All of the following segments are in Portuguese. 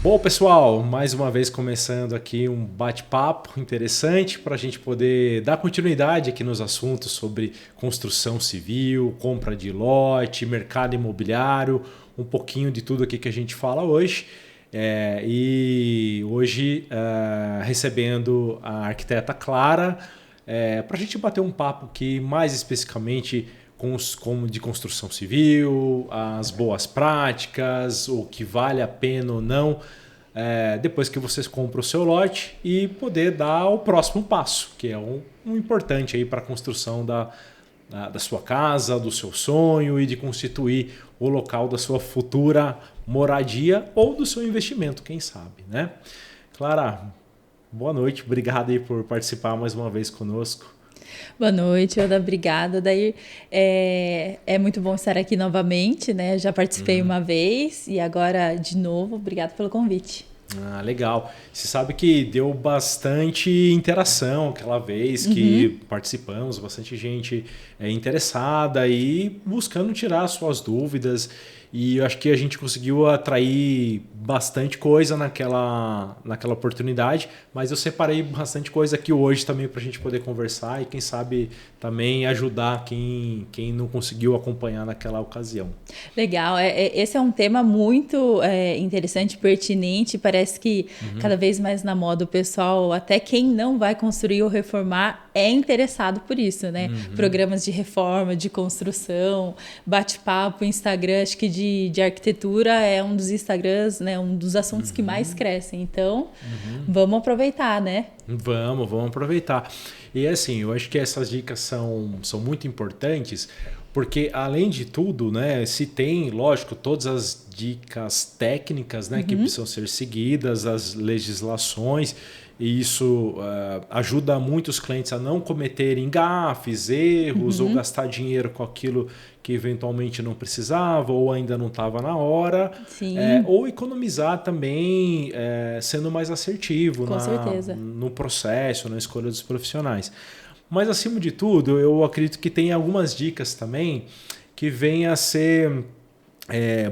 Bom, pessoal, mais uma vez começando aqui um bate-papo interessante para a gente poder dar continuidade aqui nos assuntos sobre construção civil, compra de lote, mercado imobiliário, um pouquinho de tudo aqui que a gente fala hoje. E hoje recebendo a arquiteta Clara para a gente bater um papo aqui mais especificamente como de construção civil, as boas práticas, o que vale a pena ou não, depois que vocês compram o seu lote e poder dar o próximo passo, que é um importante aí para a construção da sua casa, do seu sonho e de constituir o local da sua futura moradia ou do seu investimento, quem sabe, né? Clara, boa noite, obrigado aí por participar mais uma vez conosco. Boa noite, Oda, obrigada. Daí é muito bom estar aqui novamente, né? Já participei uma vez e agora de novo. Obrigada pelo convite. Ah, legal. Você sabe que deu bastante interação aquela vez que participamos, bastante gente interessada e buscando tirar suas dúvidas. E eu acho que a gente conseguiu atrair bastante coisa naquela oportunidade, mas eu separei bastante coisa aqui hoje também para a gente poder conversar e quem sabe também ajudar quem não conseguiu acompanhar naquela ocasião. Legal, esse é um tema muito interessante, pertinente, parece que cada vez mais na moda o pessoal, até quem não vai construir ou reformar, é interessado por isso, né? Programas de reforma, de construção, bate-papo, Instagram, acho que de arquitetura é um dos Instagrams, né? Um dos assuntos que mais crescem. Então, vamos aproveitar, né? Vamos aproveitar. E assim, eu acho que essas dicas são muito importantes, porque além de tudo, né, se tem, lógico, todas as dicas técnicas, né, que precisam ser seguidas, as legislações, e isso ajuda muito os clientes a não cometerem gafes, erros ou gastar dinheiro com aquilo que eventualmente não precisava ou ainda não estava na hora. Sim. Ou economizar também sendo mais assertivo Com certeza. no processo, na escolha dos profissionais. Mas acima de tudo, eu acredito que tem algumas dicas também que vêm a ser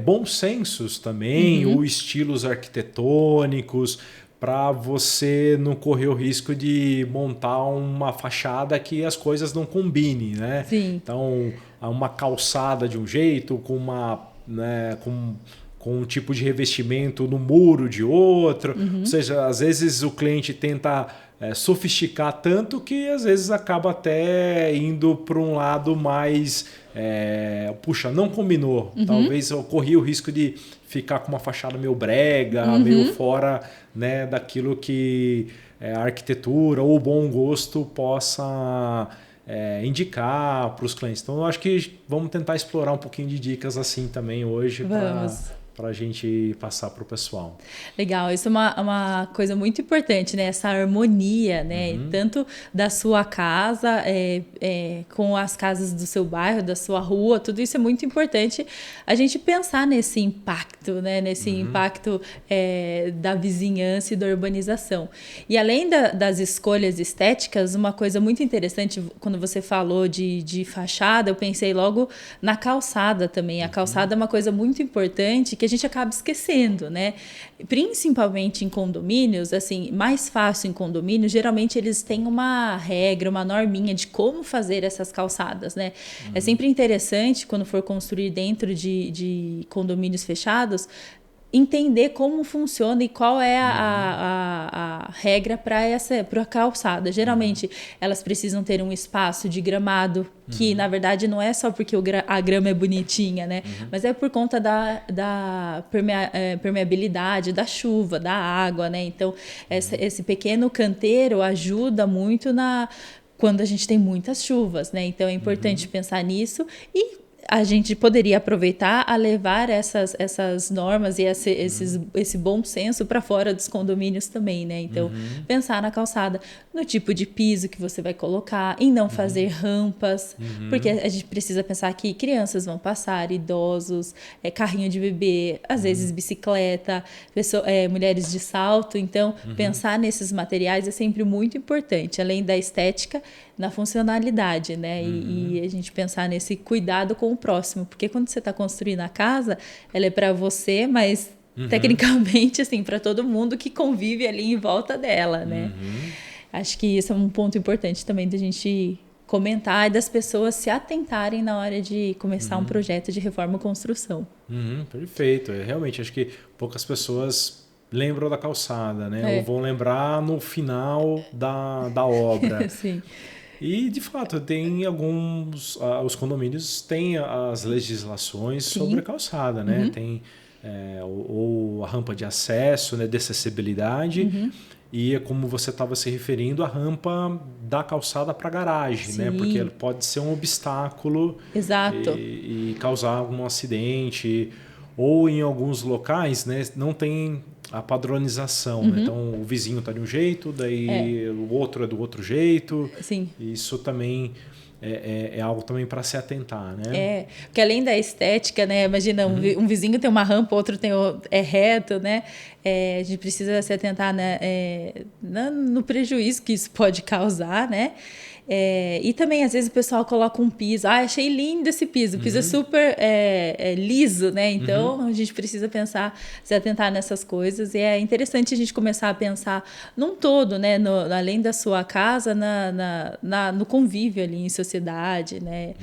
bons sensos também, ou estilos arquitetônicos, para você não correr o risco de montar uma fachada que as coisas não combinem, né? Sim. Então, uma calçada de um jeito, com um tipo de revestimento no muro de outro. Ou seja, às vezes o cliente tenta sofisticar tanto que às vezes acaba até indo para um lado mais... puxa, não combinou. Talvez eu corri o risco de ficar com uma fachada meio brega, meio fora, né, daquilo que a arquitetura ou o bom gosto possa indicar para os clientes. Então, eu acho que vamos tentar explorar um pouquinho de dicas assim também hoje para a gente passar para o pessoal. Legal, isso é uma coisa muito importante, né? Essa harmonia, né? Tanto da sua casa com as casas do seu bairro, da sua rua, tudo isso é muito importante a gente pensar nesse impacto, né? Nesse impacto da vizinhança e da urbanização. E além das escolhas estéticas, uma coisa muito interessante, quando você falou de fachada, eu pensei logo na calçada também. A calçada é uma coisa muito importante que a gente acaba esquecendo, né? Principalmente em condomínios, assim, mais fácil em condomínios, geralmente eles têm uma regra, uma norminha de como fazer essas calçadas, né? É sempre interessante, quando for construir dentro de condomínios fechados, entender como funciona e qual é a regra para a calçada. Geralmente, elas precisam ter um espaço de gramado, que na verdade não é só porque a grama é bonitinha, né? Mas é por conta da permeabilidade, da chuva, da água, né? Então, esse pequeno canteiro ajuda muito quando a gente tem muitas chuvas, né? Então, é importante pensar nisso e a gente poderia aproveitar a levar essas normas e esse bom senso para fora dos condomínios também, né? Então, pensar na calçada, no tipo de piso que você vai colocar, em não fazer rampas, porque a gente precisa pensar que crianças vão passar, idosos, carrinho de bebê, às vezes bicicleta, mulheres de salto. Então, pensar nesses materiais é sempre muito importante, além da estética, na funcionalidade, né? E a gente pensar nesse cuidado com o próximo, porque quando você está construindo a casa, ela é para você, mas tecnicamente, assim, para todo mundo que convive ali em volta dela, né? Acho que isso é um ponto importante também da gente comentar e das pessoas se atentarem na hora de começar um projeto de reforma ou construção. Perfeito. Realmente, acho que poucas pessoas lembram da calçada, né? Ou vão lembrar no final da obra. Sim. E, de fato, tem alguns... os condomínios têm as legislações sobre a calçada, né? Tem ou a rampa de acesso, né? De acessibilidade. E é como você estava se referindo, a rampa da calçada para a garagem, né? Porque pode ser um obstáculo. Exato. E causar algum acidente. Ou em alguns locais, né, não tem a padronização. Né? Então, o vizinho está de um jeito, daí o outro é do outro jeito. Sim. Isso também é algo também para se atentar, né? Porque além da estética, né? Imagina, um vizinho tem uma rampa, outro é reto, né? A gente precisa se atentar, né, no prejuízo que isso pode causar, né? E também, às vezes, o pessoal coloca um piso. Achei lindo esse piso. O piso é super liso, né? Então, a gente precisa pensar, se atentar nessas coisas. E é interessante a gente começar a pensar num todo, né? Além da sua casa, no convívio ali em sociedade, né?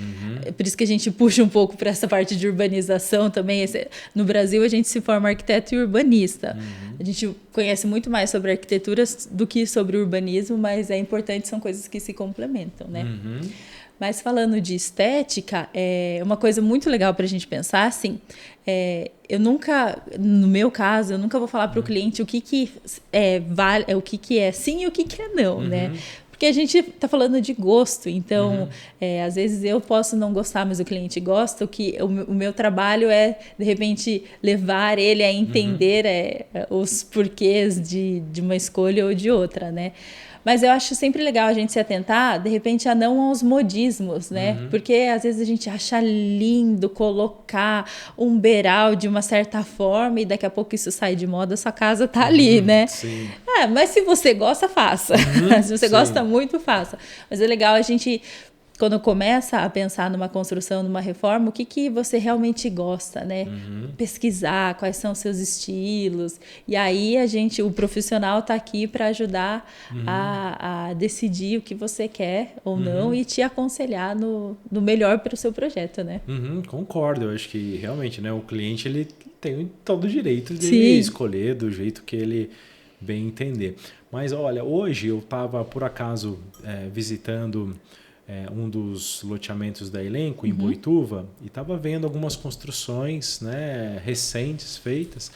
Por isso que a gente puxa um pouco para essa parte de urbanização também. No Brasil, a gente se forma arquiteto e urbanista. A gente conhece muito mais sobre arquitetura do que sobre urbanismo, mas é importante, são coisas que se complementam. Né? Mas falando de estética, uma coisa muito legal para a gente pensar, assim, eu nunca, no meu caso, eu nunca vou falar para o cliente o que vale, o que é sim e o que é não, né? Porque a gente está falando de gosto, então, às vezes eu posso não gostar, mas o cliente gosta, o meu trabalho é, de repente, levar ele a entender os porquês de uma escolha ou de outra, né? Mas eu acho sempre legal a gente se atentar, de repente, a não aos modismos, né? Porque às vezes a gente acha lindo colocar um beiral de uma certa forma e daqui a pouco isso sai de moda, sua casa tá ali, né? Sim. Mas se você gosta, faça. Se você gosta muito, faça. Mas é legal a gente, quando começa a pensar numa construção, numa reforma, o que você realmente gosta, né? Pesquisar quais são os seus estilos. E aí o profissional está aqui para ajudar a decidir o que você quer ou não e te aconselhar no melhor para o seu projeto, né? Concordo. Eu acho que realmente, né, o cliente ele tem todo o direito de escolher do jeito que ele bem entender. Mas olha, hoje eu estava por acaso visitando um dos loteamentos da Elenco, em Boituva, e estava vendo algumas construções, né, recentes feitas,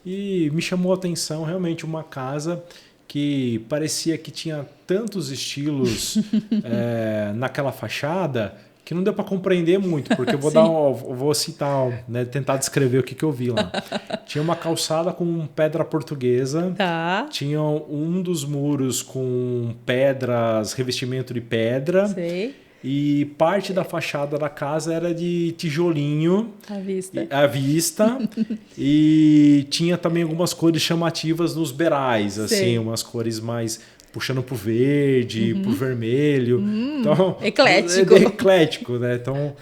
e me chamou a atenção realmente uma casa que parecia que tinha tantos estilos naquela fachada que não deu para compreender muito, porque eu vou citar, né, tentar descrever o que eu vi lá. Tinha uma calçada com pedra portuguesa, tinha um dos muros com pedras, revestimento de pedra, e parte da fachada da casa era de tijolinho à vista e tinha também algumas cores chamativas nos beirais, assim, umas cores mais puxando pro verde, pro vermelho. Então, eclético, né? Então,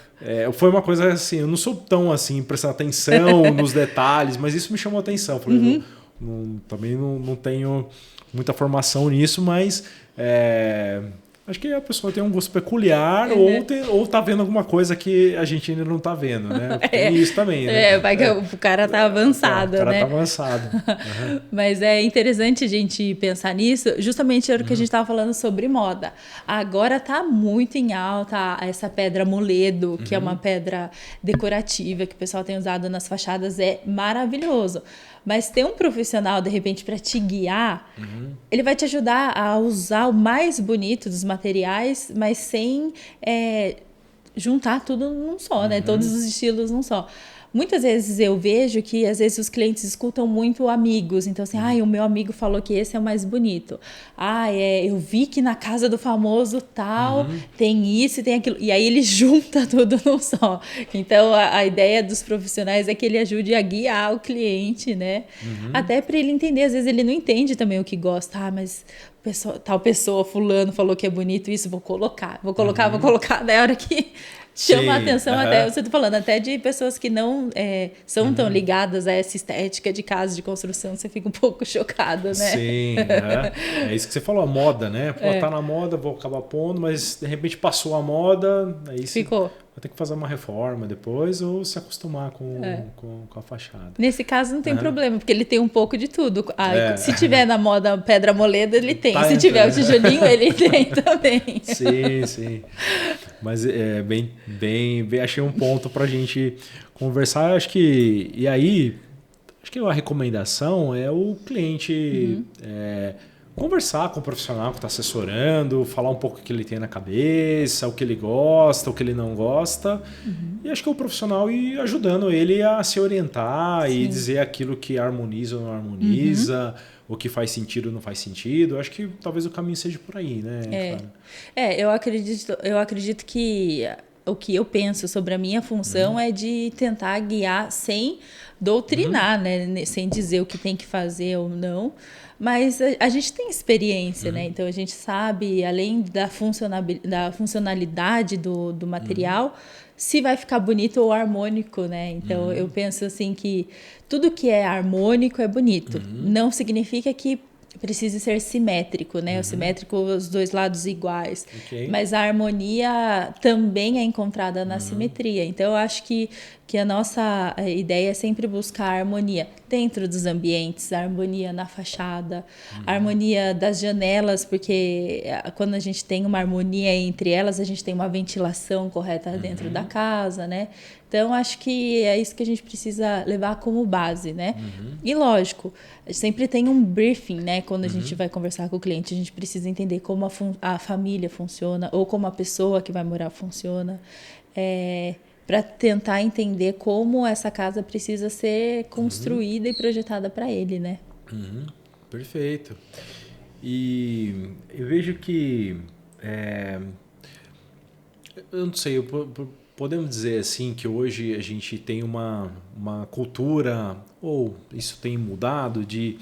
foi uma coisa assim, eu não sou tão assim, prestando atenção nos detalhes, mas isso me chamou a atenção. Falei, também não tenho muita formação nisso, mas acho que a pessoa tem um gosto peculiar ou tá vendo alguma coisa que a gente ainda não tá vendo, né? Tem isso também, né? O cara tá avançado, né? O cara tá avançado. Mas é interessante a gente pensar nisso, justamente era o que a gente tava falando sobre moda. Agora tá muito em alta essa pedra moledo, que é uma pedra decorativa que o pessoal tem usado nas fachadas, é maravilhoso. Mas ter um profissional, de repente, para te guiar, ele vai te ajudar a usar o mais bonito dos materiais, mas sem juntar tudo num só, né? Todos os estilos num só. Muitas vezes eu vejo que, às vezes, os clientes escutam muito amigos. Então, assim, o meu amigo falou que esse é o mais bonito. Eu vi que na casa do famoso tal tem isso e tem aquilo. E aí ele junta tudo num só. Então, a ideia dos profissionais é que ele ajude a guiar o cliente, né? Até para ele entender. Às vezes ele não entende também o que gosta. Mas tal pessoa, fulano, falou que é bonito isso, vou colocar. Daí a hora que chama a atenção até, você está falando, até de pessoas que não são tão ligadas a essa estética de casa de construção, você fica um pouco chocado, né? Sim, é isso que você falou, a moda, né? Pô, tá na moda, vou acabar pondo, mas de repente passou a moda, aí ficou. Vai ter que fazer uma reforma depois ou se acostumar com a fachada. Nesse caso não tem problema, porque ele tem um pouco de tudo. Se tiver na moda pedra moleda, ele tem. Se tiver o tijolinho, ele tem também. Sim, sim. Mas bem, achei um ponto pra gente conversar. Acho que a recomendação é o cliente conversar com o profissional que está assessorando, falar um pouco o que ele tem na cabeça, o que ele gosta, o que ele não gosta. E acho que o profissional ir ajudando ele a se orientar e dizer aquilo que harmoniza ou não harmoniza, o que faz sentido ou não faz sentido. Acho que talvez o caminho seja por aí, né, Clara? Eu acredito que o que eu penso sobre a minha função é de tentar guiar sem doutrinar, né? Sem dizer o que tem que fazer ou não. Mas a gente tem experiência, né? Então a gente sabe, além da funcionalidade do material, se vai ficar bonito ou harmônico, né? Então eu penso assim que tudo que é harmônico é bonito. Não significa que precise ser simétrico, né? O simétrico, os dois lados iguais. Mas a harmonia também é encontrada na simetria. Então eu acho que a nossa ideia é sempre buscar a harmonia dentro dos ambientes, a harmonia na fachada, a harmonia das janelas, porque quando a gente tem uma harmonia entre elas, a gente tem uma ventilação correta dentro da casa, né? Então, acho que é isso que a gente precisa levar como base, né? E, lógico, sempre tem um briefing, né? Quando a gente vai conversar com o cliente, a gente precisa entender como a família funciona ou como a pessoa que vai morar funciona, para tentar entender como essa casa precisa ser construída e projetada para ele, né? Perfeito. E eu vejo que... eu não sei, podemos dizer assim que hoje a gente tem uma cultura, ou isso tem mudado, de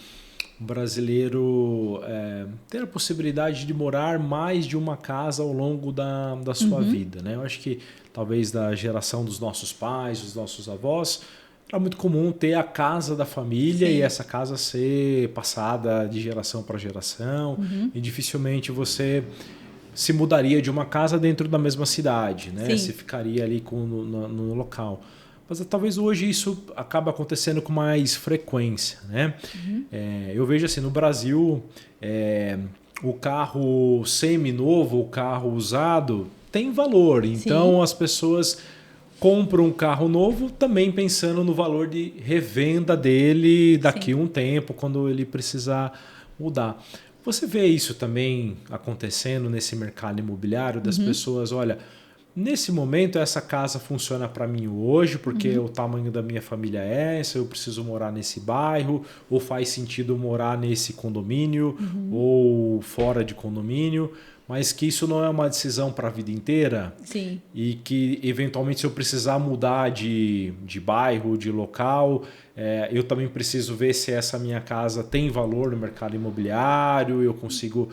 o brasileiro ter a possibilidade de morar mais de uma casa ao longo da sua vida, né? Eu acho que talvez da geração dos nossos pais, dos nossos avós, era muito comum ter a casa da família e essa casa ser passada de geração para geração e dificilmente você se mudaria de uma casa dentro da mesma cidade, né? Você ficaria ali no local. Mas talvez hoje isso acaba acontecendo com mais frequência, né? Eu vejo assim, no Brasil, o carro semi-novo, o carro usado, tem valor. Então as pessoas compram um carro novo também pensando no valor de revenda dele daqui a um tempo, quando ele precisar mudar. Você vê isso também acontecendo nesse mercado imobiliário das pessoas, olha, nesse momento essa casa funciona para mim hoje porque o tamanho da minha família é esse, eu preciso morar nesse bairro, ou faz sentido morar nesse condomínio ou fora de condomínio, mas que isso não é uma decisão para a vida inteira. Sim. E que eventualmente se eu precisar mudar de bairro, de local, eu também preciso ver se essa minha casa tem valor no mercado imobiliário, eu consigo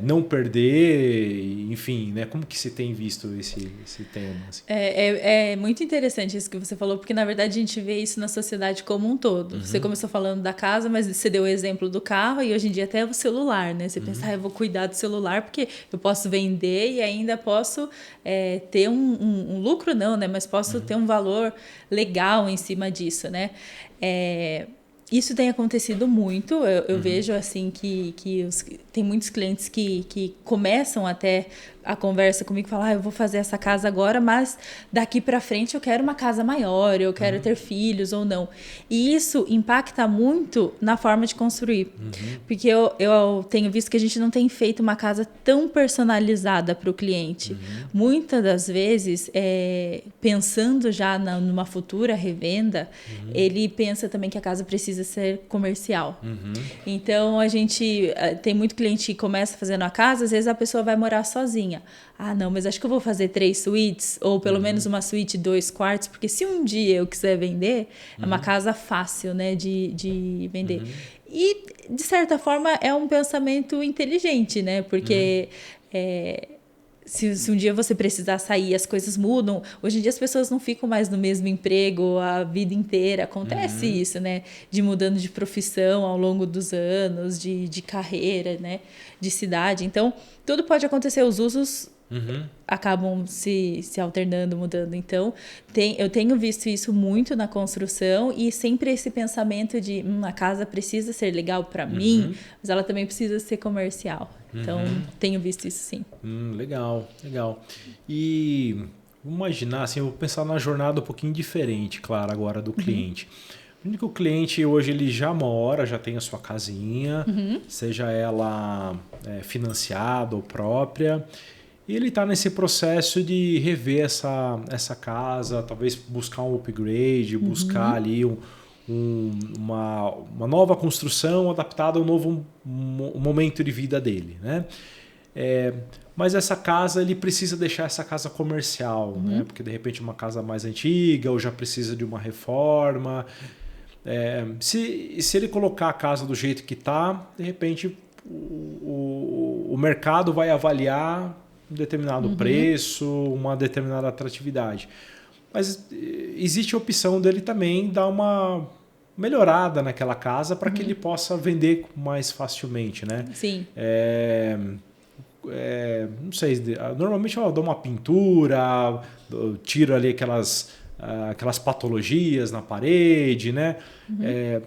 não perder, enfim, né? Como que se tem visto esse tema? Assim? É muito interessante isso que você falou, porque na verdade a gente vê isso na sociedade como um todo. Você começou falando da casa, mas você deu o exemplo do carro e hoje em dia até o celular, né? Você pensa, eu vou cuidar do celular porque eu posso vender e ainda posso ter um lucro não, né? Mas posso ter um valor legal em cima disso, né? Isso tem acontecido muito, eu vejo assim que tem muitos clientes que começam até a conversa comigo e falam, eu vou fazer essa casa agora, mas daqui para frente eu quero uma casa maior, eu quero ter filhos ou não. E isso impacta muito na forma de construir, porque eu tenho visto que a gente não tem feito uma casa tão personalizada para o cliente. Muitas das vezes, pensando já numa futura revenda, ele pensa também que a casa precisa ser comercial. Então, a gente tem muito cliente que começa fazendo a casa, às vezes a pessoa vai morar sozinha. Ah, não, mas acho que eu vou fazer 3 suítes, ou pelo menos uma suíte 2 quartos, porque se um dia eu quiser vender, é uma casa fácil, né, de vender. E, de certa forma, é um pensamento inteligente, né, porque Se um dia você precisar sair, as coisas mudam. Hoje em dia as pessoas não ficam mais no mesmo emprego a vida inteira. Acontece isso, né? De mudando de profissão ao longo dos anos, de carreira, né? De cidade. Então, tudo pode acontecer. Os usos acabam se alternando, mudando. Então, eu tenho visto isso muito na construção e sempre esse pensamento de a casa precisa ser legal para mim, mas ela também precisa ser comercial. Então, tenho visto isso sim. Legal. E vamos imaginar, assim, eu vou pensar na jornada um pouquinho diferente, claro, agora do cliente. Que o cliente hoje ele já mora, já tem a sua casinha, seja ela financiada ou própria, e ele está nesse processo de rever essa casa, talvez buscar um upgrade, buscar ali uma nova construção adaptada ao novo momento de vida dele, né? Mas essa casa, ele precisa deixar essa casa comercial, né? Porque de repente é uma casa mais antiga ou já precisa de uma reforma. Se ele colocar a casa do jeito que está, de repente o mercado vai avaliar um determinado preço, uma determinada atratividade. Mas existe a opção dele também dar uma melhorada naquela casa para que ele possa vender mais facilmente, né? Sim. Não sei, normalmente eu dou uma pintura, eu tiro ali aquelas patologias na parede, né?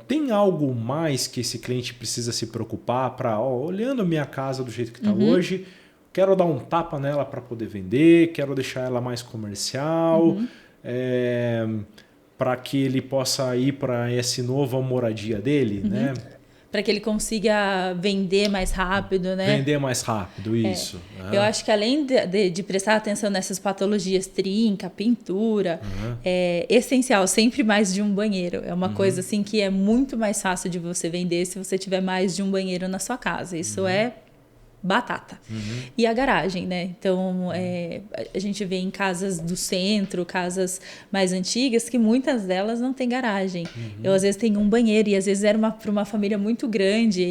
Tem algo mais que esse cliente precisa se preocupar para, olhando a minha casa do jeito que está hoje, quero dar um tapa nela para poder vender, quero deixar ela mais comercial, para que ele possa ir para essa nova moradia dele, né? Para que ele consiga vender mais rápido, né? Vender mais rápido, isso. Eu acho que além de prestar atenção nessas patologias, trinca, pintura, é essencial sempre mais de um banheiro. É uma coisa assim que é muito mais fácil de você vender se você tiver mais de um banheiro na sua casa. Isso é batata. E a garagem, né? Então, a gente vê em casas do centro, casas mais antigas, que muitas delas não têm garagem. Eu, às vezes, tenho um banheiro, e às vezes era para uma família muito grande,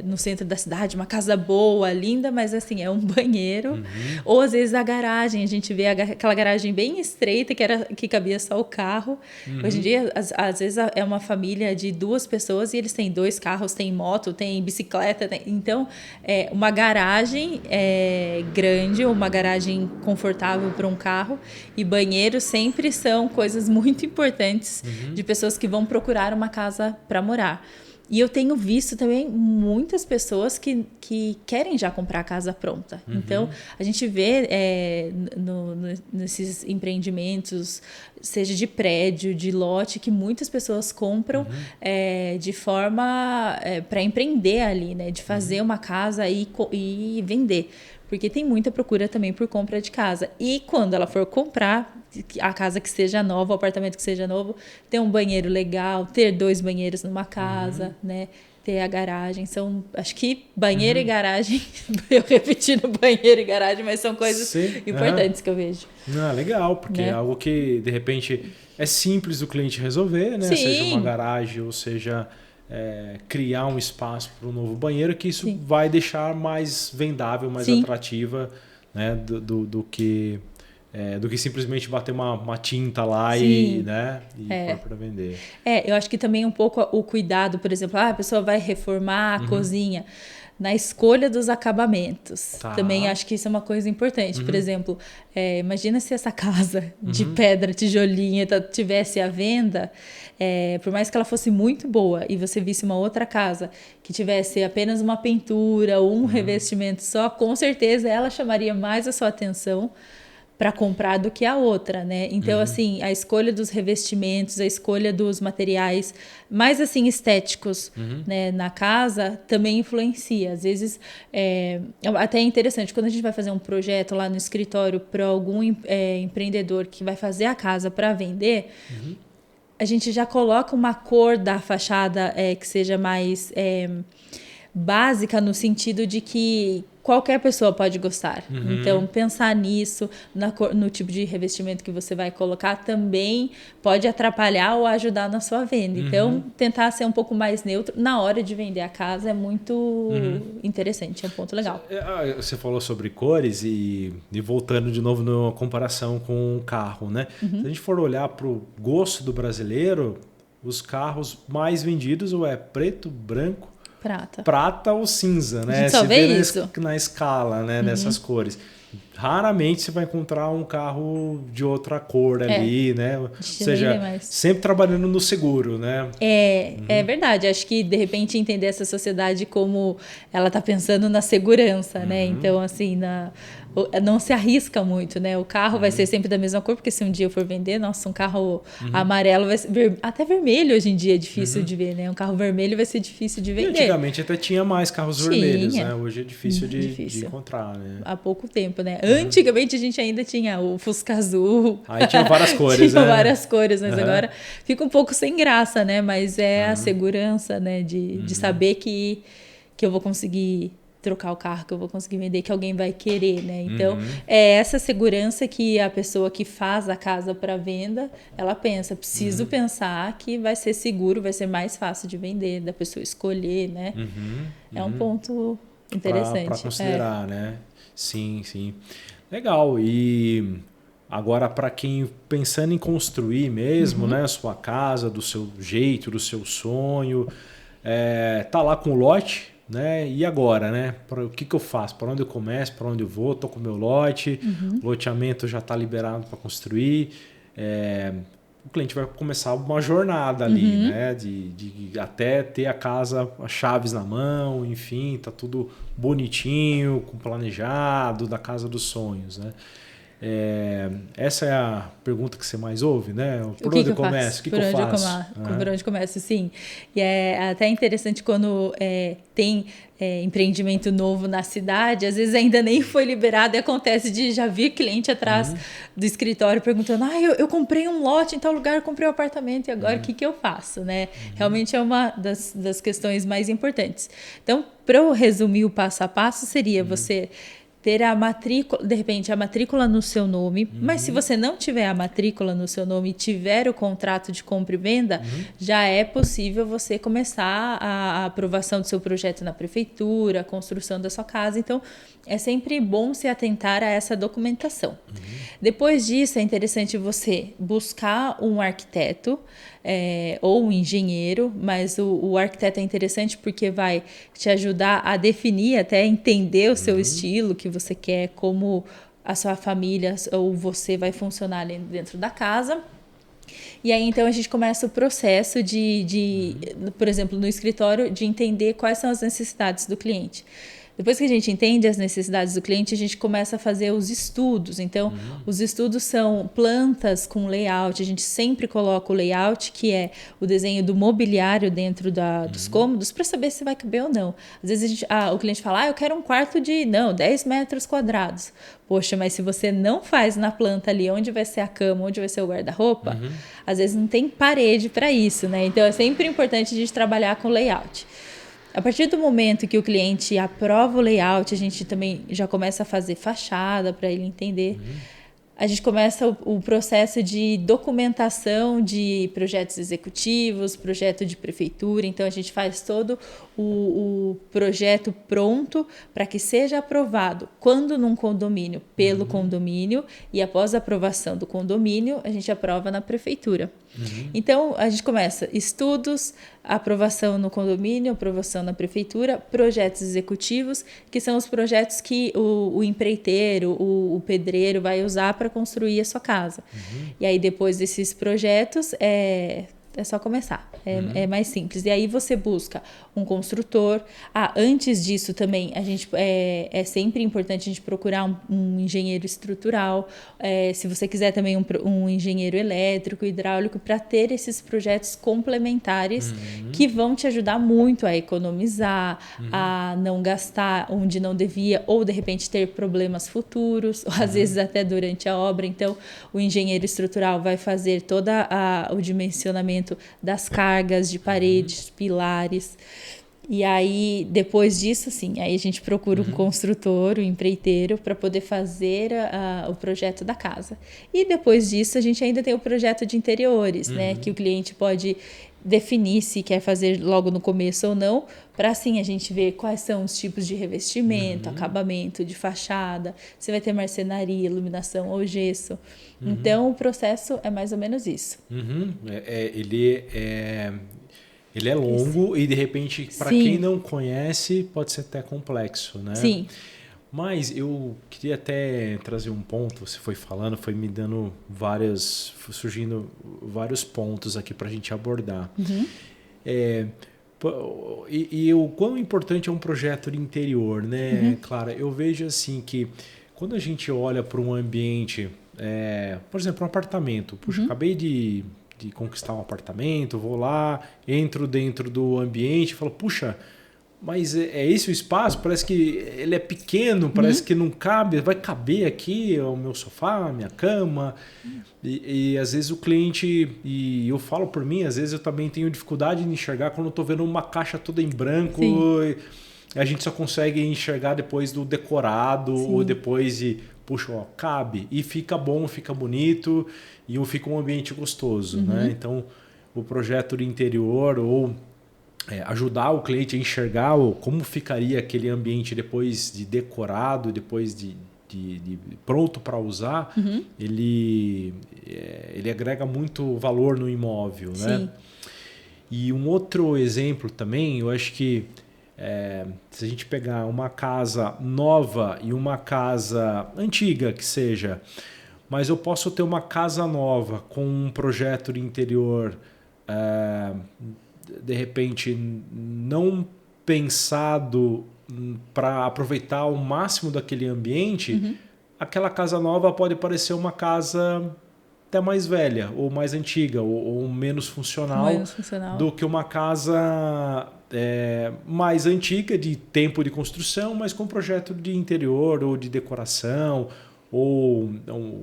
no centro da cidade, uma casa boa, linda, mas assim, é um banheiro. Ou, às vezes, a garagem, a gente vê aquela garagem bem estreita, que cabia só o carro. Hoje em dia, às vezes, é uma família de 2 pessoas e eles têm 2 carros, tem moto, tem bicicleta. Então, uma garagem grande ou uma garagem confortável para um carro e banheiro sempre são coisas muito importantes de pessoas que vão procurar uma casa para morar. E eu tenho visto também muitas pessoas que querem já comprar a casa pronta. Então, a gente vê nesses empreendimentos, seja de prédio, de lote, que muitas pessoas compram de forma para empreender ali, né? De fazer uma casa e vender. Porque tem muita procura também por compra de casa. E quando ela for comprar a casa que seja nova, o apartamento que seja novo, ter um banheiro legal, ter 2 banheiros numa casa, né? Ter a garagem. Acho que banheiro e garagem, eu repetindo banheiro e garagem, mas são coisas importantes que eu vejo. Legal, porque é algo que, de repente, é simples do cliente resolver, né? Seja uma garagem ou seja criar um espaço para um novo banheiro, que isso vai deixar mais vendável, mais atrativa, né? Do que simplesmente bater uma tinta lá e pôr para vender. Eu acho que também um pouco o cuidado, por exemplo, a pessoa vai reformar a cozinha, na escolha dos acabamentos. Também acho que isso é uma coisa importante. Por exemplo, imagina se essa casa de pedra, tijolinha, tivesse à venda, por mais que ela fosse muito boa e você visse uma outra casa que tivesse apenas uma pintura ou um revestimento só, com certeza ela chamaria mais a sua atenção para comprar do que a outra, né? Então, assim, a escolha dos revestimentos, a escolha dos materiais mais, assim, estéticos, né, na casa também influencia. Às vezes, até é interessante, quando a gente vai fazer um projeto lá no escritório para algum empreendedor que vai fazer a casa para vender, a gente já coloca uma cor da fachada que seja mais básica, no sentido de que qualquer pessoa pode gostar. Então, pensar nisso, no tipo de revestimento que você vai colocar, também pode atrapalhar ou ajudar na sua venda. Então, tentar ser um pouco mais neutro na hora de vender a casa é muito interessante, é um ponto legal. Você falou sobre cores e voltando de novo na comparação com o carro, né? Se a gente for olhar para o gosto do brasileiro, os carros mais vendidos ou é preto, branco, prata ou cinza, né? A gente só vê isso na escala, né? Nessas cores. Raramente você vai encontrar um carro de outra cor ali, né? Ou seja, sempre trabalhando no seguro, né? É verdade. Acho que, de repente, entender essa sociedade como ela está pensando na segurança, né? Então, assim, não se arrisca muito, né? O carro vai ser sempre da mesma cor, porque se um dia eu for vender, nossa, um carro amarelo, até vermelho hoje em dia é difícil de ver, né? Um carro vermelho vai ser difícil de vender. E antigamente até tinha mais carros vermelhos, né? Hoje é difícil de encontrar, né? Há pouco tempo, né? Antigamente a gente ainda tinha o Fusca azul. Aí tinha várias cores, tinha várias cores, mas agora fica um pouco sem graça, né? Mas é a segurança, né? De saber que eu vou conseguir trocar o carro, que eu vou conseguir vender, que alguém vai querer, né? Então, é essa segurança que a pessoa que faz a casa para venda, ela pensa, preciso pensar que vai ser seguro, vai ser mais fácil de vender, da pessoa escolher, né? É um ponto interessante. Para considerar, né? Sim. Legal. E agora, para quem pensando em construir mesmo, né, a sua casa, do seu jeito, do seu sonho, tá lá com o lote, né? E agora, né? O que eu faço? Para onde eu começo? Para onde eu vou? Estou com o meu lote, o loteamento já está liberado para construir. O cliente vai começar uma jornada ali, né? De até ter a casa, as chaves na mão, enfim, tá tudo bonitinho, com planejado, da casa dos sonhos, né? Essa é a pergunta que você mais ouve, né? Por onde eu começo? O que eu faço? Por onde eu começo, sim. E é até interessante quando tem empreendimento novo na cidade, às vezes ainda nem foi liberado e acontece de já vir cliente atrás do escritório perguntando: eu comprei um lote em tal lugar, eu comprei um apartamento e agora o que eu faço, né? Realmente é uma das questões mais importantes. Então, para eu resumir o passo a passo, seria você ter a matrícula, de repente, a matrícula no seu nome, mas se você não tiver a matrícula no seu nome e tiver o contrato de compra e venda, já é possível você começar a aprovação do seu projeto na prefeitura, a construção da sua casa. Então, é sempre bom se atentar a essa documentação. Depois disso, é interessante você buscar um arquiteto ou um engenheiro, mas o arquiteto é interessante porque vai te ajudar a definir, até entender o seu estilo que você quer, como a sua família ou você vai funcionar ali dentro da casa. E aí, então, a gente começa o processo por exemplo, no escritório, de entender quais são as necessidades do cliente. Depois que a gente entende as necessidades do cliente, a gente começa a fazer os estudos. Então, os estudos são plantas com layout. A gente sempre coloca o layout, que é o desenho do mobiliário dentro dos cômodos, para saber se vai caber ou não. Às vezes o cliente fala, eu quero um quarto de 10 metros quadrados. Poxa, mas se você não faz na planta ali onde vai ser a cama, onde vai ser o guarda-roupa, às vezes não tem parede para isso, né? Então, é sempre importante a gente trabalhar com layout. A partir do momento que o cliente aprova o layout, a gente também já começa a fazer fachada para ele entender. A gente começa o processo de documentação de projetos executivos, projeto de prefeitura. Então, a gente faz todo o projeto pronto para que seja aprovado. Quando num condomínio, pelo condomínio, e após a aprovação do condomínio, a gente aprova na prefeitura. Então, a gente começa estudos, aprovação no condomínio, aprovação na prefeitura, projetos executivos, que são os projetos que o empreiteiro, o pedreiro vai usar para construir a sua casa. E aí, depois desses projetos, é só começar, é mais simples. E aí você busca um construtor. Antes disso também, a gente, é sempre importante a gente procurar um engenheiro estrutural, se você quiser também um engenheiro elétrico, hidráulico, para ter esses projetos complementares que vão te ajudar muito a economizar, a não gastar onde não devia, ou de repente ter problemas futuros, ou às vezes até durante a obra. Então, o engenheiro estrutural vai fazer todo o dimensionamento das cargas de paredes, pilares. E aí, depois disso, sim, aí a gente procura um construtor, um empreiteiro, para poder fazer o projeto da casa. E depois disso, a gente ainda tem o projeto de interiores, né? Que o cliente pode definir se quer fazer logo no começo ou não, para assim a gente ver quais são os tipos de revestimento, acabamento de fachada, se vai ter marcenaria, iluminação ou gesso. Então, o processo é mais ou menos isso. Ele é longo e, de repente, para quem não conhece, pode ser até complexo, né? Sim. Mas eu queria até trazer um ponto, você foi falando, foi me dando surgindo vários pontos aqui para a gente abordar. E o quão importante é um projeto de interior, né, Clara? Eu vejo assim que quando a gente olha para um ambiente, por exemplo, um apartamento, puxa, acabei de conquistar um apartamento, vou lá, entro dentro do ambiente e falo, puxa, mas é esse o espaço? Parece que ele é pequeno, parece que não cabe, vai caber aqui o meu sofá, a minha cama. E às vezes o cliente, e eu falo por mim, às vezes eu também tenho dificuldade de enxergar quando eu estou vendo uma caixa toda em branco. A gente só consegue enxergar depois do decorado, ou depois de, puxa, ó, cabe. E fica bom, fica bonito e fica um ambiente gostoso, né? Então, o projeto de interior ou ajudar o cliente a enxergar como ficaria aquele ambiente depois de decorado, depois de pronto para usar, ele agrega muito valor no imóvel, né? E um outro exemplo também, eu acho que se a gente pegar uma casa nova e uma casa antiga que seja, mas eu posso ter uma casa nova com um projeto de interior de repente não pensado para aproveitar o máximo daquele ambiente, aquela casa nova pode parecer uma casa até mais velha ou mais antiga ou menos funcional do que uma casa mais antiga de tempo de construção, mas com projeto de interior ou de decoração ou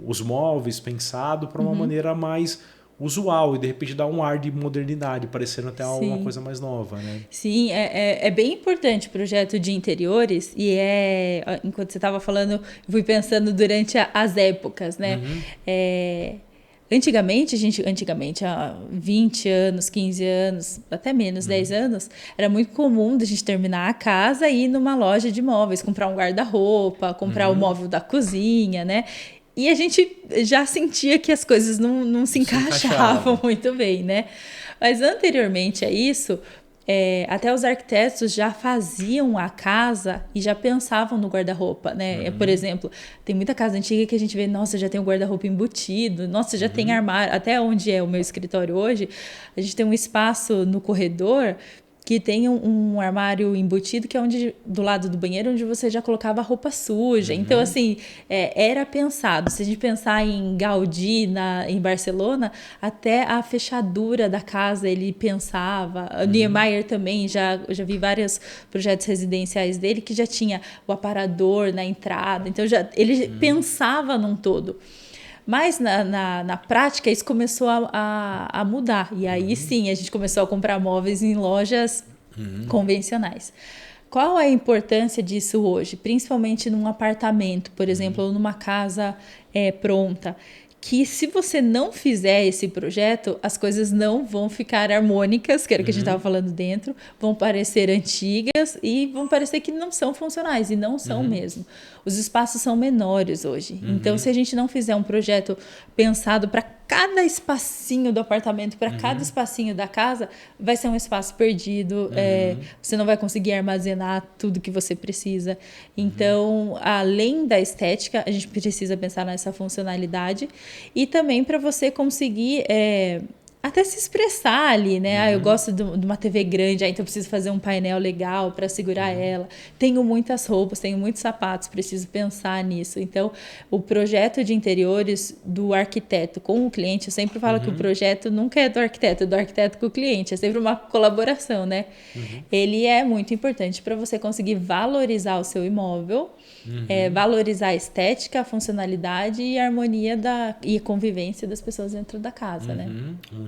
os móveis pensado para uma maneira mais usual e de repente dá um ar de modernidade, parecendo até uma coisa mais nova, né? Sim, é bem importante o projeto de interiores e enquanto você estava falando, eu fui pensando durante as épocas, né? Antigamente, há 20 anos, 15 anos, até menos, 10 anos, era muito comum da gente terminar a casa e ir numa loja de móveis, comprar um guarda-roupa, comprar o móvel da cozinha, né? E a gente já sentia que as coisas não se encaixavam muito bem, né? Mas anteriormente a isso, até os arquitetos já faziam a casa e já pensavam no guarda-roupa, né? Por exemplo, tem muita casa antiga que a gente vê, nossa, já tem um guarda-roupa embutido, nossa, já tem armário. Até onde é o meu escritório hoje, a gente tem um espaço no corredor que tem um armário embutido, que é onde, do lado do banheiro, onde você já colocava roupa suja. Então, assim, era pensado. Se a gente pensar em Gaudí, em Barcelona, até a fechadura da casa ele pensava. O Niemeyer também, já vi vários projetos residenciais dele, que já tinha o aparador na entrada. Então, ele pensava num todo. Mas na prática isso começou a mudar. E aí sim, a gente começou a comprar móveis em lojas convencionais. Qual a importância disso hoje? Principalmente num apartamento, por exemplo, ou numa casa pronta. Que se você não fizer esse projeto, as coisas não vão ficar harmônicas, que era o que a gente estava falando dentro, vão parecer antigas e vão parecer que não são funcionais, e não são mesmo. Os espaços são menores hoje. Então, se a gente não fizer um projeto pensado para cada espacinho do apartamento, para cada espacinho da casa, vai ser um espaço perdido, você não vai conseguir armazenar tudo que você precisa. Então, além da estética, a gente precisa pensar nessa funcionalidade e também para você conseguir até se expressar ali, né? Eu gosto de uma TV grande, então eu preciso fazer um painel legal para segurar ela. Tenho muitas roupas, tenho muitos sapatos, preciso pensar nisso. Então, o projeto de interiores do arquiteto com o cliente, eu sempre falo que o projeto nunca é do arquiteto com o cliente, é sempre uma colaboração, né? Ele é muito importante para você conseguir valorizar o seu imóvel, valorizar a estética, a funcionalidade e a harmonia e a convivência das pessoas dentro da casa, né?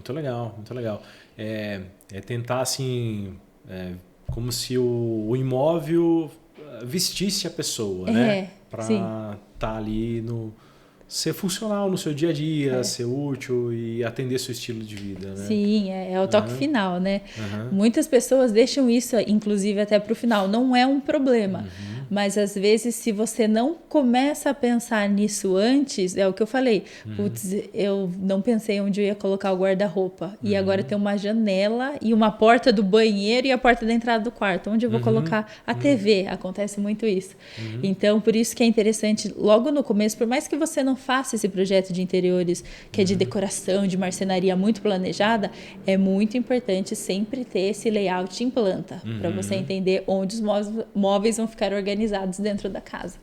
Muito legal, muito legal. É tentar, assim, como se o imóvel vestisse a pessoa, né? Para estar ali ser funcional no seu dia a dia, ser útil e atender seu estilo de vida, né? Sim, é o toque final, né? Muitas pessoas deixam isso, inclusive, até para o final. Não é um problema, mas às vezes se você não começa a pensar nisso antes, é o que eu falei. Putz, eu não pensei onde eu ia colocar o guarda-roupa. E agora tem uma janela e uma porta do banheiro e a porta da entrada do quarto. Onde eu vou colocar a TV? Acontece muito isso. Então, por isso que é interessante, logo no começo, por mais que você não faça esse projeto de interiores, que é de decoração, de marcenaria muito planejada, é muito importante sempre ter esse layout em planta, para você entender onde os móveis vão ficar organizados dentro da casa.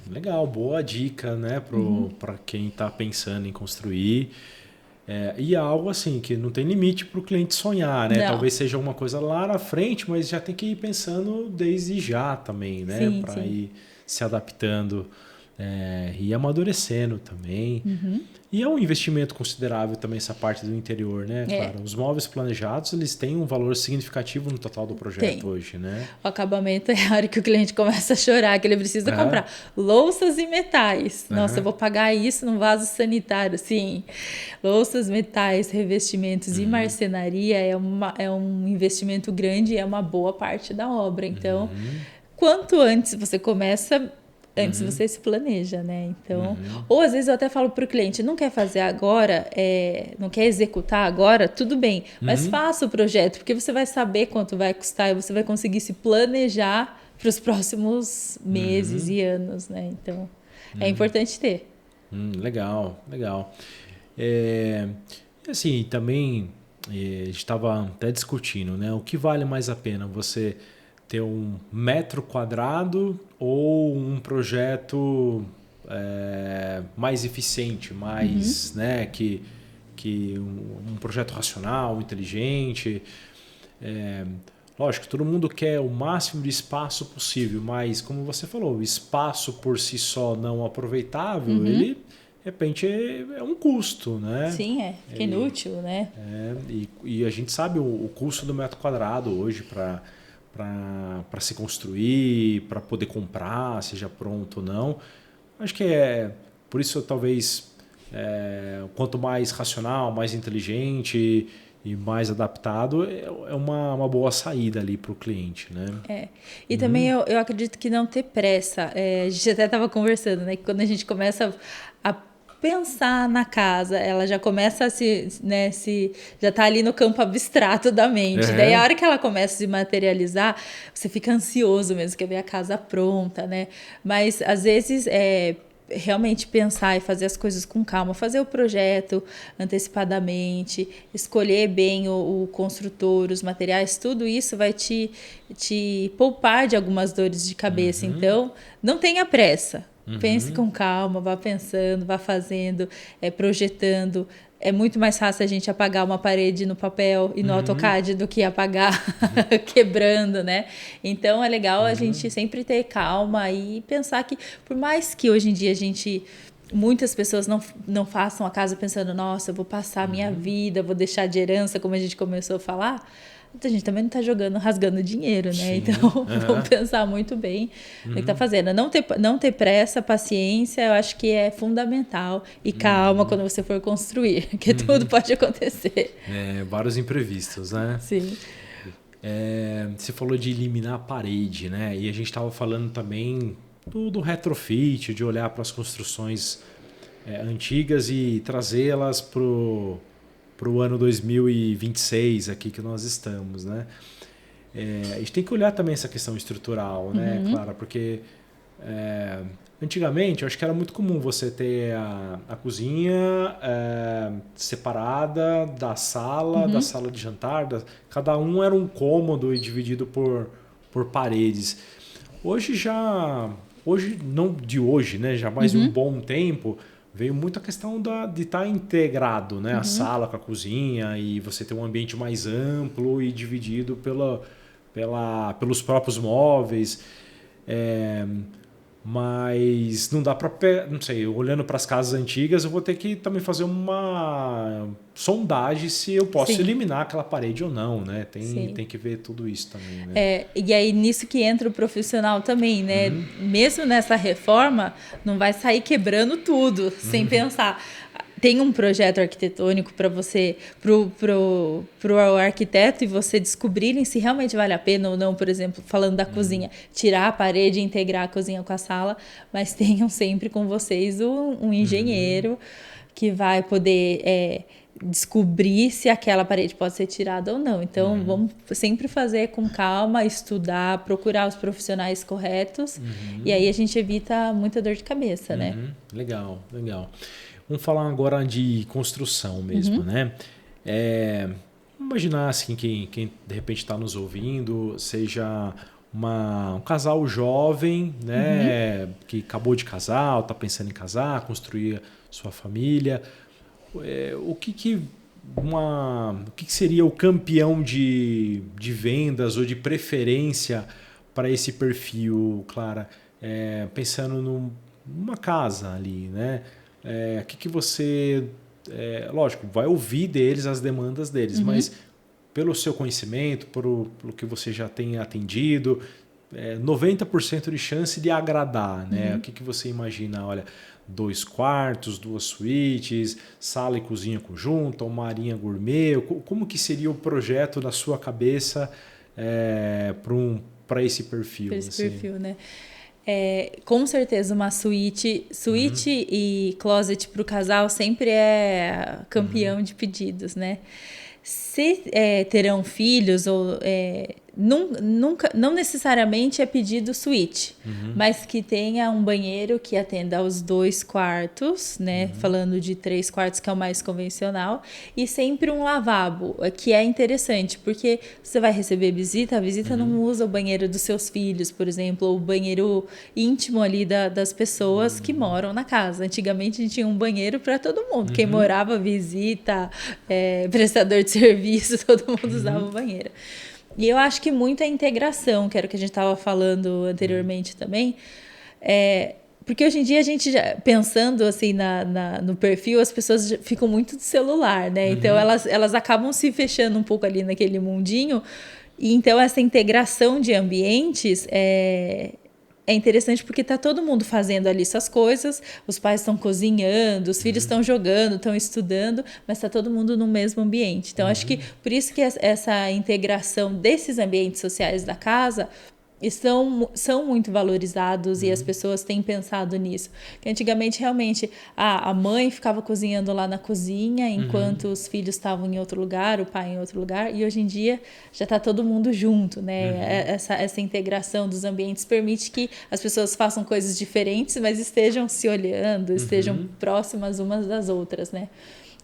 Legal, boa dica, né, para quem está pensando em construir. E algo assim, que não tem limite para o cliente sonhar, né? Não. Talvez seja uma coisa lá na frente, mas já tem que ir pensando desde já também, né? Para ir se adaptando e amadurecendo também. E é um investimento considerável também essa parte do interior, né? Claro, os móveis planejados, eles têm um valor significativo no total do projeto hoje, né? O acabamento é a hora que o cliente começa a chorar, que ele precisa comprar louças e metais. Nossa, eu vou pagar isso num vaso sanitário. Sim, louças, metais, revestimentos e marcenaria é um investimento grande e é uma boa parte da obra. Então, quanto antes você começa... Antes você se planeja, né? Então, ou às vezes eu até falo para o cliente, não quer fazer agora, não quer executar agora, tudo bem, mas faça o projeto, porque você vai saber quanto vai custar e você vai conseguir se planejar para os próximos meses e anos, né? Então, é importante ter. Legal, legal. Assim, também a gente estava até discutindo, né? O que vale mais a pena? Você ter um metro quadrado ou um projeto mais eficiente, mais, né, que um projeto racional, inteligente. Lógico, todo mundo quer o máximo de espaço possível, mas como você falou, o espaço por si só não aproveitável, ele de repente é um custo, né? Sim, fica inútil, né? E a gente sabe o custo do metro quadrado hoje para se construir, para poder comprar, seja pronto ou não. Acho que por isso talvez quanto mais racional, mais inteligente e mais adaptado é uma boa saída ali para o cliente, né? E também eu acredito que não ter pressa. A gente até estava conversando, né? Que quando a gente começa a pensar na casa, ela já começa a já tá ali no campo abstrato da mente. Daí a hora que ela começa a se materializar, você fica ansioso mesmo, quer ver a casa pronta, né? Mas às vezes realmente pensar e fazer as coisas com calma, fazer o projeto antecipadamente, escolher bem o construtor, os materiais, tudo isso vai te poupar de algumas dores de cabeça. Então, não tenha pressa. Pense com calma, vá pensando, vá fazendo, projetando. É muito mais fácil a gente apagar uma parede no papel e no AutoCAD do que apagar quebrando, né? Então, é legal a gente sempre ter calma e pensar que, por mais que hoje em dia muitas pessoas não façam a casa pensando, nossa, eu vou passar a minha vida, vou deixar de herança, como a gente começou a falar, a gente também não está rasgando dinheiro, né? Sim. Então, vamos pensar muito bem no que está fazendo. Não ter pressa, paciência, eu acho que é fundamental. E calma quando você for construir, porque tudo pode acontecer. Vários imprevistos, né? Sim. Você falou de eliminar a parede, né? E a gente estava falando também do retrofit, de olhar para as construções antigas e trazê-las para o ano 2026 aqui que nós estamos, né? A gente tem que olhar também essa questão estrutural, né, Clara? Porque antigamente eu acho que era muito comum você ter a cozinha separada da sala de jantar. Cada um era um cômodo e dividido por paredes. Hoje, não de hoje, né? Já mais de um bom tempo, veio muito a questão de estar integrado, né? A sala com a cozinha e você ter um ambiente mais amplo e dividido pelos próprios móveis. Mas não dá para... Não sei, olhando para as casas antigas, eu vou ter que também fazer sondagem se eu posso Sim. eliminar aquela parede ou não, né? Sim. Tem que ver tudo isso também, né? E aí nisso que entra o profissional também, né? Mesmo nessa reforma, não vai sair quebrando tudo sem pensar. Tem um projeto arquitetônico para você, pro arquiteto e você descobrirem se realmente vale a pena ou não, por exemplo, falando da cozinha, tirar a parede e integrar a cozinha com a sala, mas tenham sempre com vocês um engenheiro que vai poder descobrir se aquela parede pode ser tirada ou não. Então, vamos sempre fazer com calma, estudar, procurar os profissionais corretos, e aí a gente evita muita dor de cabeça, né? Legal, legal. Vamos falar agora de construção mesmo, né? Vamos imaginar assim, quem de repente está nos ouvindo, seja um casal jovem, né? Que acabou de casar, está pensando em casar, construir sua família. O que seria o campeão de vendas ou de preferência para esse perfil, Clara? Pensando numa casa ali, né? O que você... lógico, vai ouvir deles as demandas deles, mas pelo seu conhecimento, pelo que você já tem atendido, 90% de chance de agradar, né? O que você imagina? Olha, 2 quartos, 2 suítes, sala e cozinha conjunta, uma arinha gourmet. Como que seria o projeto na sua cabeça para esse perfil? Para esse perfil, né? Com certeza uma suíte e closet para o casal sempre é campeão de pedidos, né? Se terão filhos ou não necessariamente é pedido suíte, mas que tenha um banheiro que atenda aos 2 quartos, né? Falando de 3 quartos, que é o mais convencional, e sempre um lavabo, que é interessante, porque você vai receber visita, a visita não usa o banheiro dos seus filhos, por exemplo, ou o banheiro íntimo ali das pessoas que moram na casa. Antigamente a gente tinha um banheiro para todo mundo, quem morava, visita, prestador de serviço, todo mundo usava o banheiro. E eu acho que muito a integração, que era o que a gente estava falando anteriormente também, porque hoje em dia a gente, pensando assim no perfil, as pessoas ficam muito do celular, né? Então elas acabam se fechando um pouco ali naquele mundinho, e então essa integração de ambientes é interessante porque está todo mundo fazendo ali suas coisas, os pais estão cozinhando, os filhos estão jogando, estão estudando, mas está todo mundo no mesmo ambiente. Então, acho que por isso que essa integração desses ambientes sociais da casa são muito valorizados e as pessoas têm pensado nisso. Que antigamente, realmente, a mãe ficava cozinhando lá na cozinha enquanto os filhos estavam em outro lugar, o pai em outro lugar, e hoje em dia já está todo mundo junto, né? Essa integração dos ambientes permite que as pessoas façam coisas diferentes, mas estejam se olhando, estejam próximas umas das outras, né?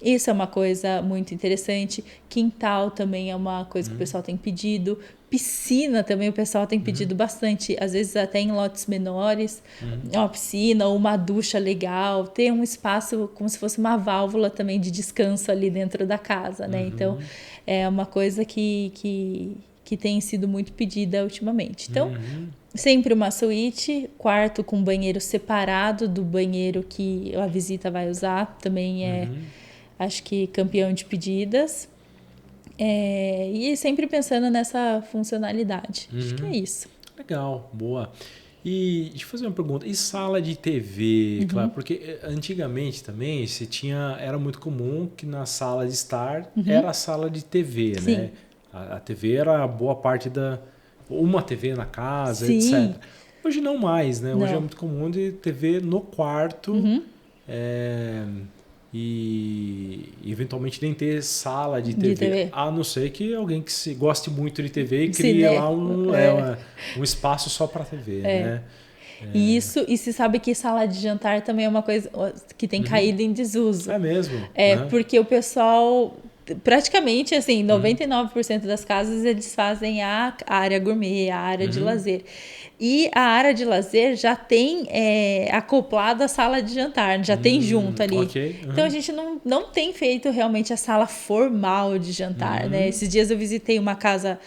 Isso é uma coisa muito interessante. Quintal também é uma coisa que o pessoal tem pedido. Piscina também o pessoal tem pedido bastante. Às vezes até em lotes menores. Uma piscina ou uma ducha legal. Ter um espaço como se fosse uma válvula também de descanso ali dentro da casa, né? Então, é uma coisa que tem sido muito pedida ultimamente. Então, sempre uma suíte, quarto com banheiro separado do banheiro que a visita vai usar. Também acho que campeão de pedidas. E sempre pensando nessa funcionalidade. Acho que é isso. Legal, boa. E deixa eu fazer uma pergunta. E sala de TV, claro, porque antigamente também era muito comum que na sala de estar era a sala de TV, Sim. né? A TV era boa parte uma TV na casa, Sim. etc. Hoje não mais, né? Hoje Não. é muito comum de TV no quarto. E eventualmente nem ter sala de TV, a não ser que alguém que goste muito de TV e crie lá um espaço só para TV, né? E se sabe que sala de jantar também é uma coisa que tem caído em desuso. É mesmo? Porque o pessoal, praticamente assim, 99% das casas eles fazem a área gourmet, a área de lazer. E a área de lazer já tem acoplado a sala de jantar, já tem junto ali. Okay. Então a gente não tem feito realmente a sala formal de jantar, né? Esses dias eu visitei uma casa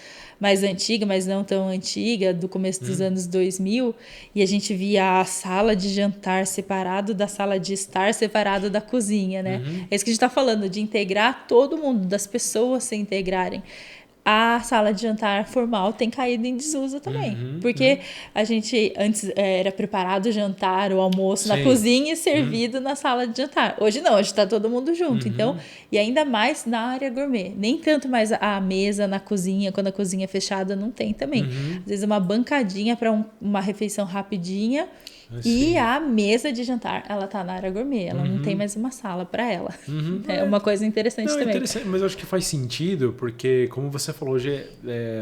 mais antiga, mas não tão antiga, do começo dos anos 2000, e a gente via a sala de jantar separado da sala de estar separado da cozinha, né? É isso que a gente está falando, de integrar todo mundo, das pessoas se integrarem. A sala de jantar formal tem caído em desuso também. Porque a gente antes era preparado o jantar, o almoço na cozinha e servido na sala de jantar. Hoje não, hoje está todo mundo junto. Então, e ainda mais na área gourmet. Nem tanto mais a mesa na cozinha, quando a cozinha é fechada, não tem também. Às vezes uma bancadinha para uma refeição rapidinha. E a mesa de jantar, ela tá na área gourmet, ela não tem mais uma sala para ela. É uma coisa interessante também. Interessante, mas eu acho que faz sentido, porque como você falou, hoje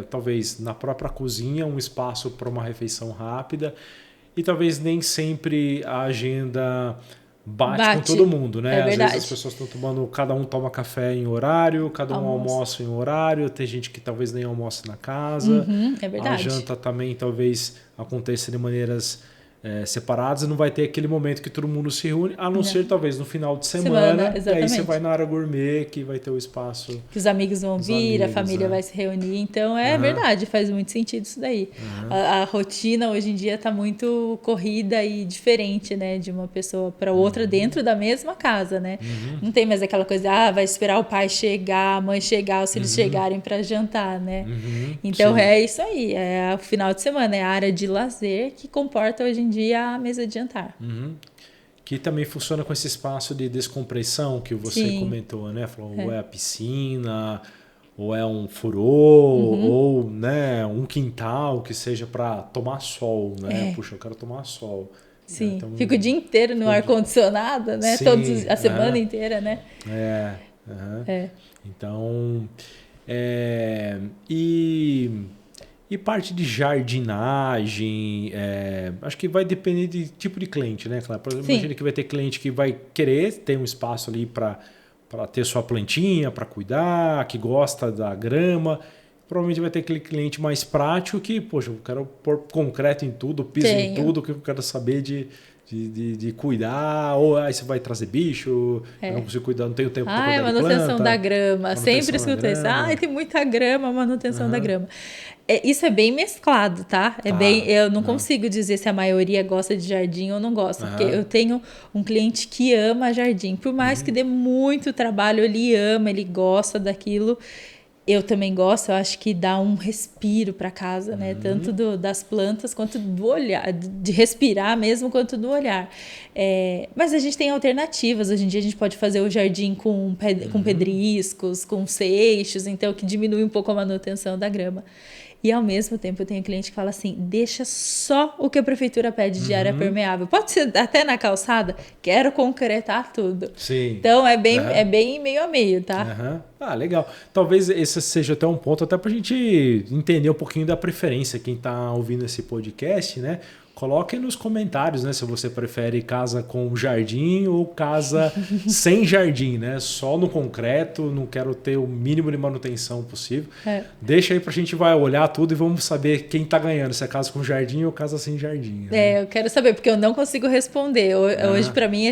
talvez na própria cozinha um espaço para uma refeição rápida e talvez nem sempre a agenda bate com todo mundo, né? Às vezes as pessoas estão tomando, cada um toma café em horário, cada um almoça em horário, tem gente que talvez nem almoça na casa. É verdade. A janta também talvez aconteça de maneiras separados e não vai ter aquele momento que todo mundo se reúne, a não ser talvez no final de semana e aí você vai na área gourmet que vai ter o espaço. Que os amigos vão vir, a família vai se reunir. Então é verdade, faz muito sentido isso daí. A rotina hoje em dia está muito corrida e diferente, né? De uma pessoa para outra dentro da mesma casa, né? Não tem mais aquela coisa, vai esperar o pai chegar, a mãe chegar, os filhos chegarem para jantar, né? Então é isso aí, é o final de semana, é a área de lazer que comporta hoje em dia a mesa de jantar. Que também funciona com esse espaço de descompressão que você comentou, né? Falou, ou é a piscina, ou é um furô, ou né, um quintal que seja para tomar sol, né? Puxa, eu quero tomar sol. Sim, então, fico o dia inteiro no ar-condicionado, né? A semana inteira, né? Então, e parte de jardinagem, acho que vai depender de tipo de cliente, né? Claro, imagina que vai ter cliente que vai querer ter um espaço ali para ter sua plantinha, para cuidar, que gosta da grama. Provavelmente vai ter aquele cliente mais prático que, poxa, eu quero pôr concreto em tudo, piso em tudo, que eu quero saber de cuidar, ou aí você vai trazer bicho, eu não consigo cuidar, não tenho tempo para cuidar de manutenção planta, da grama, sempre escuto isso. Tem muita grama, manutenção da grama. Isso é bem mesclado, tá? Eu não consigo dizer se a maioria gosta de jardim ou não gosta, porque eu tenho um cliente que ama jardim, por mais que dê muito trabalho, ele ama, ele gosta daquilo. Eu também gosto, eu acho que dá um respiro para casa, né? Tanto das plantas quanto do olhar, de respirar mesmo, quanto do olhar. Mas a gente tem alternativas. Hoje em dia a gente pode fazer o jardim com pedriscos, com seixos, então que diminui um pouco a manutenção da grama. E ao mesmo tempo eu tenho cliente que fala assim, deixa só o que a prefeitura pede de área permeável. Pode ser até na calçada, quero concretar tudo. Sim. Então é bem meio a meio, tá? Legal. Talvez esse seja até um ponto até para a gente entender um pouquinho da preferência, quem está ouvindo esse podcast, né? Coloque nos comentários, né, se você prefere casa com jardim ou casa sem jardim, né? Só no concreto, não quero ter o mínimo de manutenção possível. Deixa aí pra gente vai olhar tudo e vamos saber quem tá ganhando, se é casa com jardim ou casa sem jardim. Né? Eu quero saber, porque eu não consigo responder. Hoje, pra mim,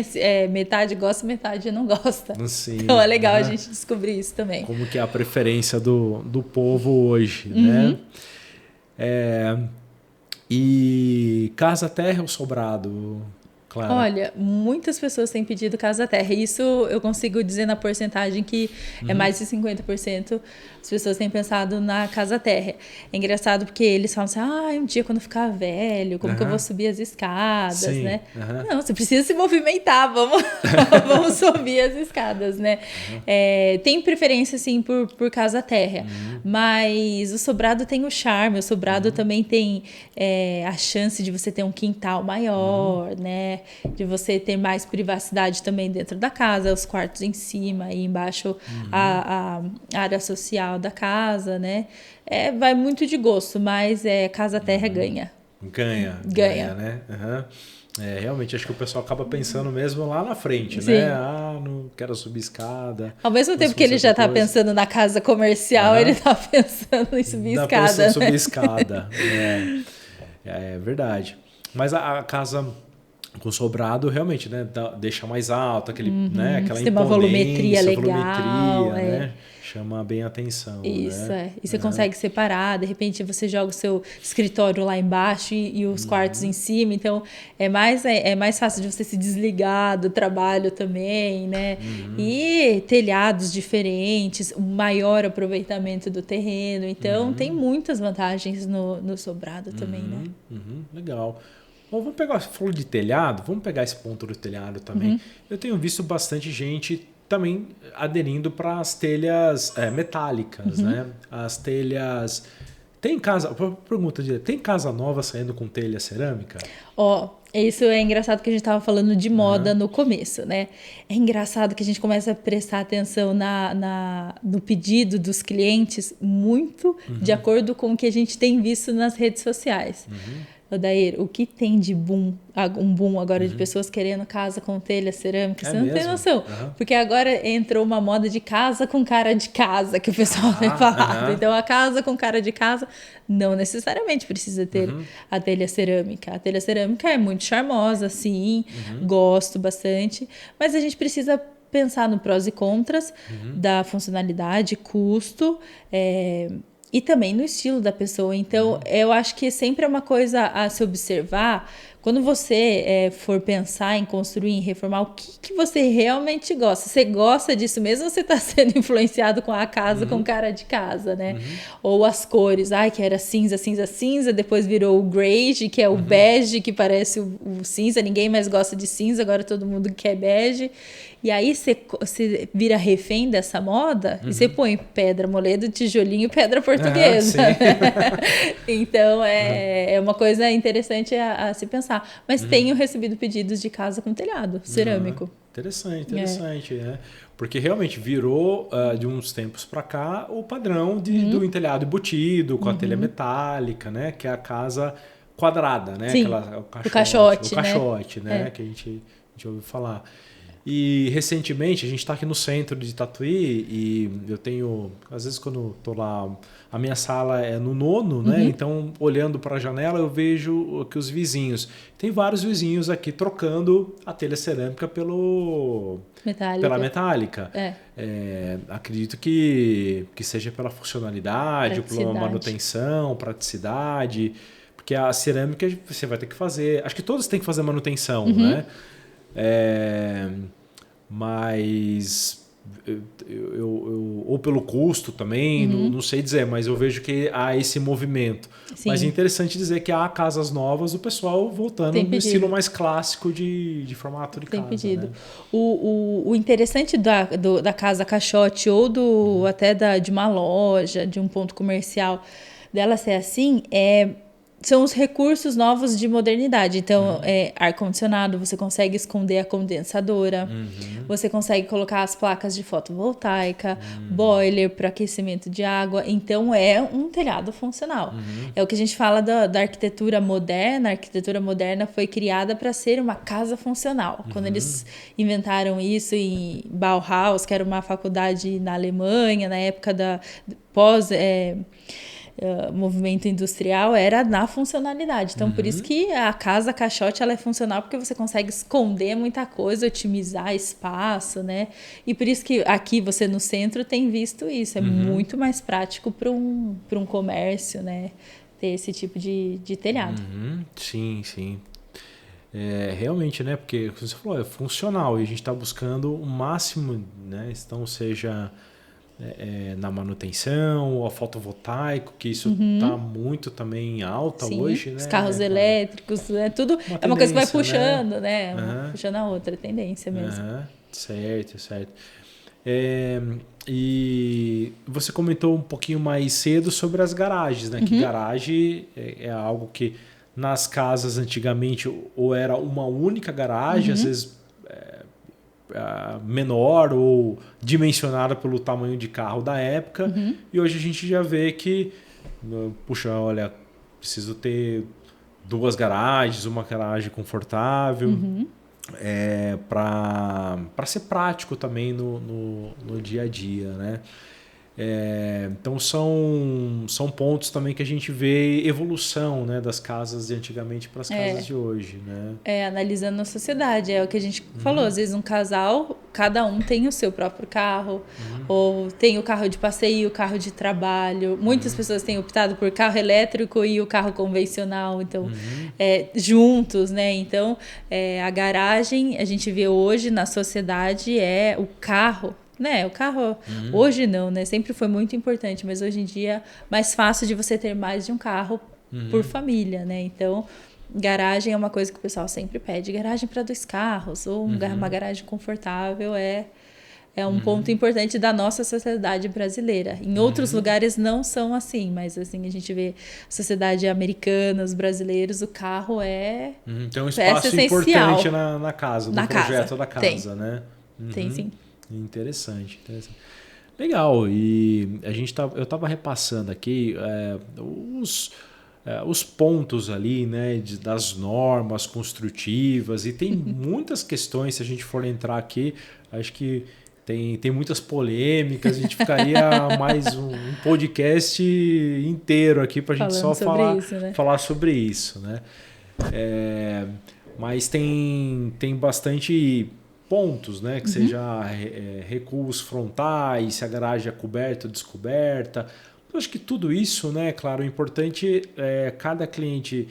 metade gosta, metade não gosta. Sim. Então é legal a gente descobrir isso também. Como que é a preferência do povo hoje, né? E casa terra ou sobrado, Clara? Olha, muitas pessoas têm pedido casa terra. Isso eu consigo dizer na porcentagem que é mais de 50% as pessoas têm pensado na casa terra. É engraçado porque eles falam assim, um dia quando eu ficar velho, como que eu vou subir as escadas, né? Não, você precisa se movimentar, vamos subir as escadas, né? Tem preferência, sim, por casa terra, mas o sobrado tem o charme, o sobrado também tem a chance de você ter um quintal maior, né? De você ter mais privacidade também dentro da casa, os quartos em cima e embaixo a área social da casa, né? Vai muito de gosto, mas casa terra ganha. Ganha, né? Realmente, acho que o pessoal acaba pensando mesmo lá na frente, né? Não quero subir escada. Ao mesmo tempo que ele já está pensando na casa comercial, ele está pensando em subir escada. Subir escada. É verdade. Mas a casa Com sobrado, realmente, né? Deixa mais alto, né? Aquela Você tem uma volumetria legal. Né? Chama bem a atenção. Isso, né? E você consegue separar, de repente você joga o seu escritório lá embaixo e os quartos em cima, então é mais fácil de você se desligar do trabalho também, né? E telhados diferentes, um maior aproveitamento do terreno, então tem muitas vantagens no sobrado também, né? Legal. Bom, vamos pegar, você falou de telhado, vamos pegar esse ponto do telhado também. Eu tenho visto bastante gente também aderindo para as telhas metálicas, né? As telhas... Tem casa... Pergunta direto. Tem casa nova saindo com telha cerâmica? Isso é engraçado que a gente estava falando de moda no começo, né? É engraçado que a gente começa a prestar atenção no pedido dos clientes muito de acordo com o que a gente tem visto nas redes sociais. Odair, o que tem de boom agora de pessoas querendo casa com telha cerâmica? Você não tem noção. Porque agora entrou uma moda de casa com cara de casa, que o pessoal tem falado. Então, a casa com cara de casa não necessariamente precisa ter a telha cerâmica. A telha cerâmica é muito charmosa, sim, gosto bastante, mas a gente precisa pensar no prós e contras da funcionalidade, custo, e também no estilo da pessoa. Então, eu acho que sempre é uma coisa a se observar. Quando você for pensar em construir, em reformar, o que você realmente gosta? Você gosta disso mesmo ou você está sendo influenciado com a casa, com cara de casa, né? Ou as cores, que era cinza, cinza, cinza, depois virou o beige, que é o bege, que parece o cinza, ninguém mais gosta de cinza, agora todo mundo quer bege. E aí você vira refém dessa moda e você põe pedra, moledo, tijolinho, pedra portuguesa. Então, é uma coisa interessante a se pensar. Mas tenho recebido pedidos de casa com telhado cerâmico. Interessante. Né? Porque realmente virou, de uns tempos para cá, o padrão do telhado embutido, com a telha metálica, né? Que é a casa quadrada, né? Sim, o caixote, né? Que a gente ouviu falar. E recentemente, a gente está aqui no centro de Tatuí e eu tenho, às vezes quando estou lá, a minha sala é no 9º, né? Então, olhando para a janela, eu vejo que os vizinhos, tem vários vizinhos aqui trocando a telha cerâmica pela metálica. Acredito que seja pela funcionalidade, pela manutenção, praticidade, porque a cerâmica você vai ter que fazer, acho que todos têm que fazer manutenção, né? Mas ou pelo custo também, não sei dizer, mas eu vejo que há esse movimento. Sim. Mas é interessante dizer que há casas novas, o pessoal voltando no estilo mais clássico de formato de casa. Tem pedido. Né? O interessante da casa caixote ou até de uma loja, de um ponto comercial, dela ser assim, são os recursos novos de modernidade. Então, ar-condicionado, você consegue esconder a condensadora, você consegue colocar as placas de fotovoltaica, boiler para aquecimento de água. Então, é um telhado funcional. É o que a gente fala da arquitetura moderna. A arquitetura moderna foi criada para ser uma casa funcional. Quando eles inventaram isso em Bauhaus, que era uma faculdade na Alemanha, na época da movimento industrial, era na funcionalidade. Então, por isso que a casa caixote ela é funcional, porque você consegue esconder muita coisa, otimizar espaço, né? E por isso que aqui você no centro tem visto isso. É muito mais prático para um comércio, né? Ter esse tipo de telhado. Sim. Realmente, né? Porque, como você falou, é funcional e a gente está buscando o máximo, né? Então, seja na manutenção, ou a fotovoltaico, que isso está muito também alta hoje, né? Os carros elétricos, né? Tudo é uma coisa que vai puxando, né? Puxando a outra, tendência mesmo. Certo. E você comentou um pouquinho mais cedo sobre as garagens, né? Que garagem é algo que nas casas antigamente ou era uma única garagem, às vezes menor ou dimensionada pelo tamanho de carro da época, e hoje a gente já vê que, puxa, olha, preciso ter 2 garagens, uma garagem confortável, para ser prático também no dia a dia, né? Então são pontos também que a gente vê evolução, né, das casas de antigamente para as casas de hoje, né? Analisando a sociedade, é o que a gente falou, às vezes um casal, cada um tem o seu próprio carro, ou tem o carro de passeio, o carro de trabalho. Muitas pessoas têm optado por carro elétrico e o carro convencional, então, juntos, né? Então, a garagem, a gente vê hoje na sociedade é o carro, né? O carro, hoje não, né? Sempre foi muito importante, mas hoje em dia é mais fácil de você ter mais de um carro por família, né? Então, garagem é uma coisa que o pessoal sempre pede. Garagem para 2 carros, ou uma garagem confortável é um ponto importante da nossa sociedade brasileira. Em outros lugares não são assim, mas assim, a gente vê a sociedade americana, os brasileiros, o carro tem um espaço importante na casa, no projeto da casa, tem. né? Tem sim. Interessante. Legal, e eu estava repassando aqui os pontos ali, né, das normas construtivas, e tem muitas questões, se a gente for entrar aqui, acho que tem muitas polêmicas, a gente ficaria mais um podcast inteiro aqui para a gente só falar sobre isso, né? Mas tem bastante pontos, né? Que seja recuos frontais, se a garagem é coberta ou descoberta. Eu acho que tudo isso, né? Claro, o importante é cada cliente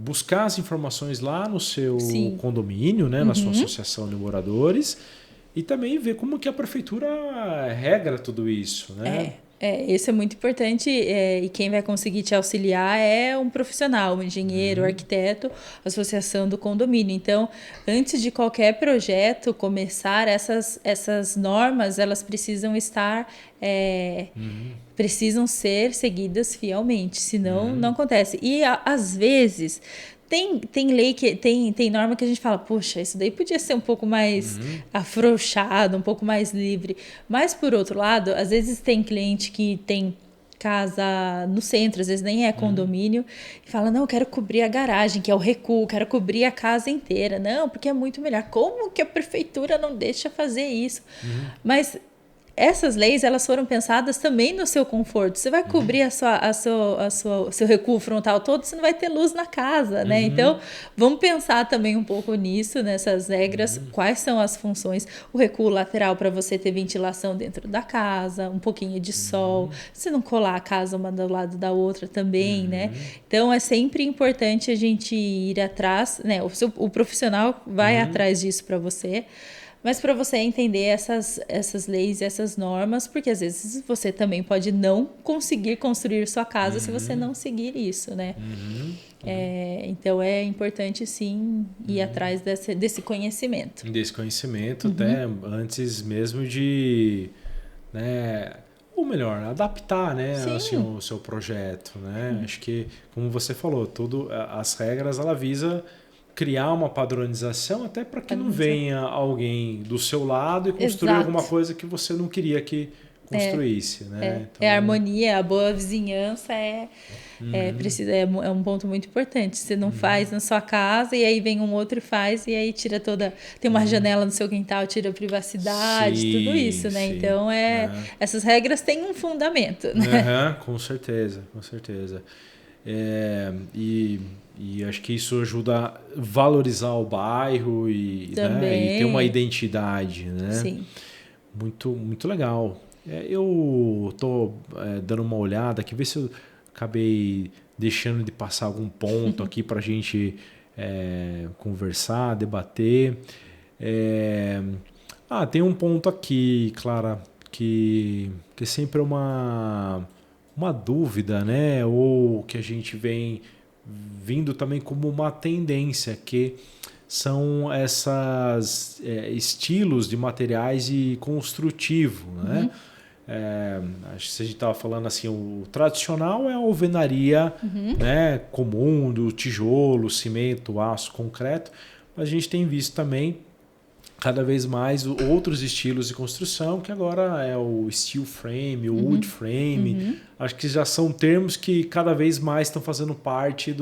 buscar as informações lá no seu condomínio, né? Na sua associação de moradores, e também ver como que a prefeitura regra tudo isso, né? Isso é muito importante, e quem vai conseguir te auxiliar é um profissional, um engenheiro, arquiteto, associação do condomínio. Então, antes de qualquer projeto começar, essas normas, elas precisam estar... precisam ser seguidas fielmente, senão não acontece. E às vezes... Tem lei tem norma que a gente fala, poxa, isso daí podia ser um pouco mais afrouxado, um pouco mais livre. Mas, por outro lado, às vezes tem cliente que tem casa no centro, às vezes nem é condomínio, e fala, não, eu quero cobrir a garagem, que é o recuo, quero cobrir a casa inteira. Não, porque é muito melhor. Como que a prefeitura não deixa fazer isso? Mas... essas leis, elas foram pensadas também no seu conforto. Você vai cobrir o seu recuo frontal todo, você não vai ter luz na casa, né? Então, vamos pensar também um pouco nisso, nessas regras, quais são as funções. O recuo lateral para você ter ventilação dentro da casa, um pouquinho de sol, se não colar a casa uma do lado da outra também, né? Então, é sempre importante a gente ir atrás, né? O profissional vai atrás disso para você. Mas para você entender essas leis e essas normas, porque às vezes você também pode não conseguir construir sua casa se você não seguir isso, né? Então é importante sim ir atrás desse conhecimento. Desse conhecimento, até antes mesmo de, né, ou melhor, adaptar, né, assim, o seu projeto, né? Acho que, como você falou, as regras, ela visa criar uma padronização até para que não venha alguém do seu lado e construir alguma coisa que você não queria que construísse, né? Então... a harmonia, a boa vizinhança é um ponto muito importante. Você não faz na sua casa e aí vem um outro e faz, e aí tira tem uma janela no seu quintal, tira a privacidade, tudo isso, né? Então essas regras têm um fundamento, né? Com certeza. E acho que isso ajuda a valorizar o bairro e ter uma identidade, né? Sim. Muito, muito legal. Eu estou dando uma olhada aqui, ver se eu acabei deixando de passar algum ponto aqui para a gente conversar, debater. Tem um ponto aqui, Clara, que sempre é uma dúvida, né? Ou que a gente vem vindo também como uma tendência, que são esses estilos de materiais e construtivo, né? Acho que se a gente estava falando assim, o tradicional é a alvenaria, né, comum, do tijolo, cimento, aço, concreto, mas a gente tem visto também cada vez mais outros estilos de construção, que agora é o steel frame, o wood frame. Acho que já são termos que cada vez mais estão fazendo parte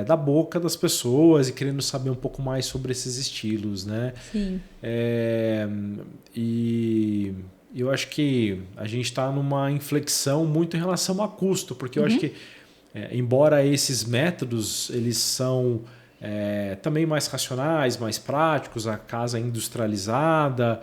da boca das pessoas e querendo saber um pouco mais sobre esses estilos, né? Sim. E eu acho que a gente está numa inflexão muito em relação a custo, porque eu acho que, embora esses métodos eles são também mais racionais, mais práticos, a casa industrializada,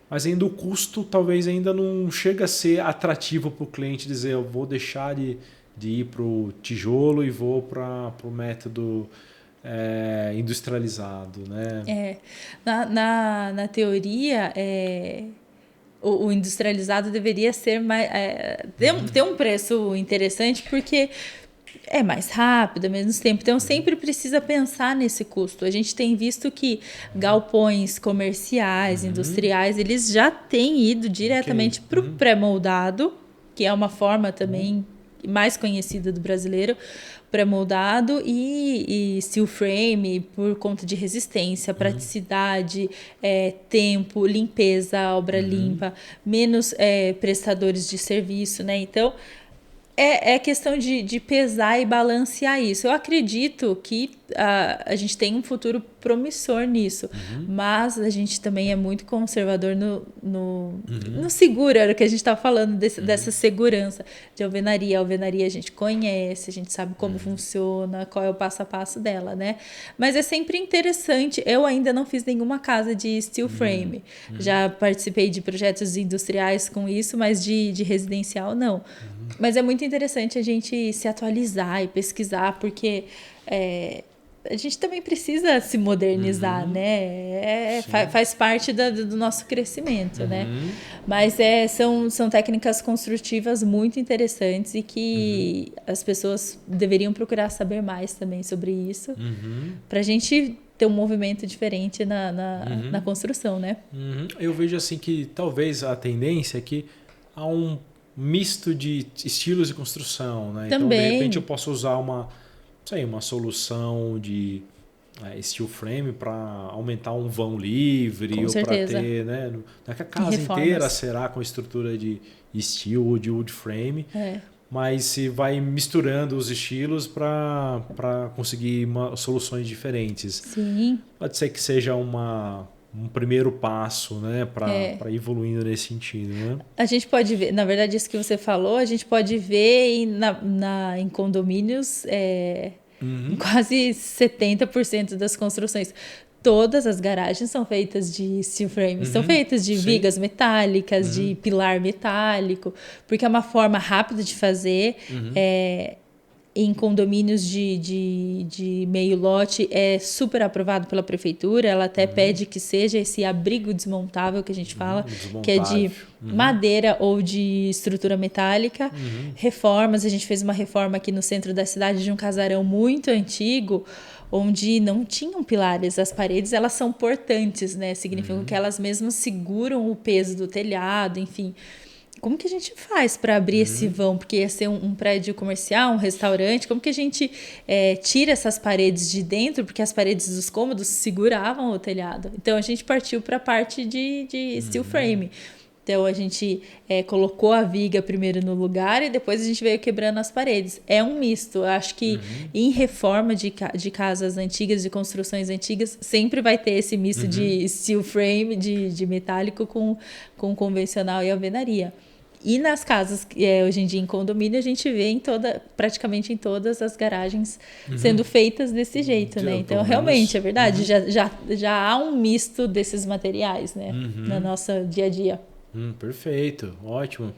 mas ainda o custo talvez ainda não chega a ser atrativo para o cliente dizer eu vou deixar de ir para o tijolo e vou para o método industrializado, né? Na teoria, o industrializado deveria ser mais, ter um preço interessante porque é mais rápido, ao mesmo tempo. Então, sempre precisa pensar nesse custo. A gente tem visto que galpões comerciais, industriais, eles já têm ido diretamente para o pré-moldado, que é uma forma também mais conhecida do brasileiro, pré-moldado e steel frame por conta de resistência, praticidade, tempo, limpeza, obra limpa, menos prestadores de serviço, né? Então, é questão de pesar e balancear isso. Eu acredito que a gente tem um futuro promissor nisso, mas a gente também é muito conservador no seguro, era o que a gente estava falando, dessa segurança de alvenaria. A alvenaria a gente conhece, a gente sabe como funciona, qual é o passo a passo dela, né? Mas é sempre interessante. Eu ainda não fiz nenhuma casa de steel frame. Já participei de projetos industriais com isso, mas de residencial não. Mas é muito interessante a gente se atualizar e pesquisar, porque a gente também precisa se modernizar, né? Faz parte do nosso crescimento, né? Mas são técnicas construtivas muito interessantes e que as pessoas deveriam procurar saber mais também sobre isso, para a gente ter um movimento diferente na construção, né? Eu vejo assim que talvez a tendência é que há um misto de estilos de construção, né? Também. Então, de repente, eu posso usar uma solução de steel frame para aumentar um vão livre, com ou para certeza. ter, né? Não é que a casa inteira será com estrutura de steel ou de wood frame, mas se vai misturando os estilos para conseguir soluções diferentes. Sim. Pode ser que seja um primeiro passo, né, para ir evoluindo nesse sentido, né? A gente pode ver, na verdade, isso que você falou, a gente pode ver em condomínios em quase 70% das construções. Todas as garagens são feitas de steel frame, são feitas de vigas metálicas, de pilar metálico, porque é uma forma rápida de fazer. Em condomínios de meio lote é super aprovado pela prefeitura, ela até pede que seja esse abrigo desmontável que a gente fala, que é de madeira ou de estrutura metálica. Reformas, a gente fez uma reforma aqui no centro da cidade de um casarão muito antigo, onde não tinham pilares, as paredes elas são portantes, né? Significam que elas mesmas seguram o peso do telhado, enfim. Como que a gente faz para abrir esse vão? Porque ia ser um prédio comercial, um restaurante. Como que a gente tira essas paredes de dentro? Porque as paredes dos cômodos seguravam o telhado. Então, a gente partiu para a parte de steel frame. Então, a gente colocou a viga primeiro no lugar e depois a gente veio quebrando as paredes. É um misto. Eu acho que em reforma de casas antigas, de construções antigas, sempre vai ter esse misto de steel frame, de metálico com convencional e alvenaria. E nas casas, hoje em dia em condomínio, a gente vê praticamente em todas as garagens sendo feitas desse jeito, né? Então, realmente, é verdade, já há um misto desses materiais, né? No nosso dia a dia. Perfeito, ótimo.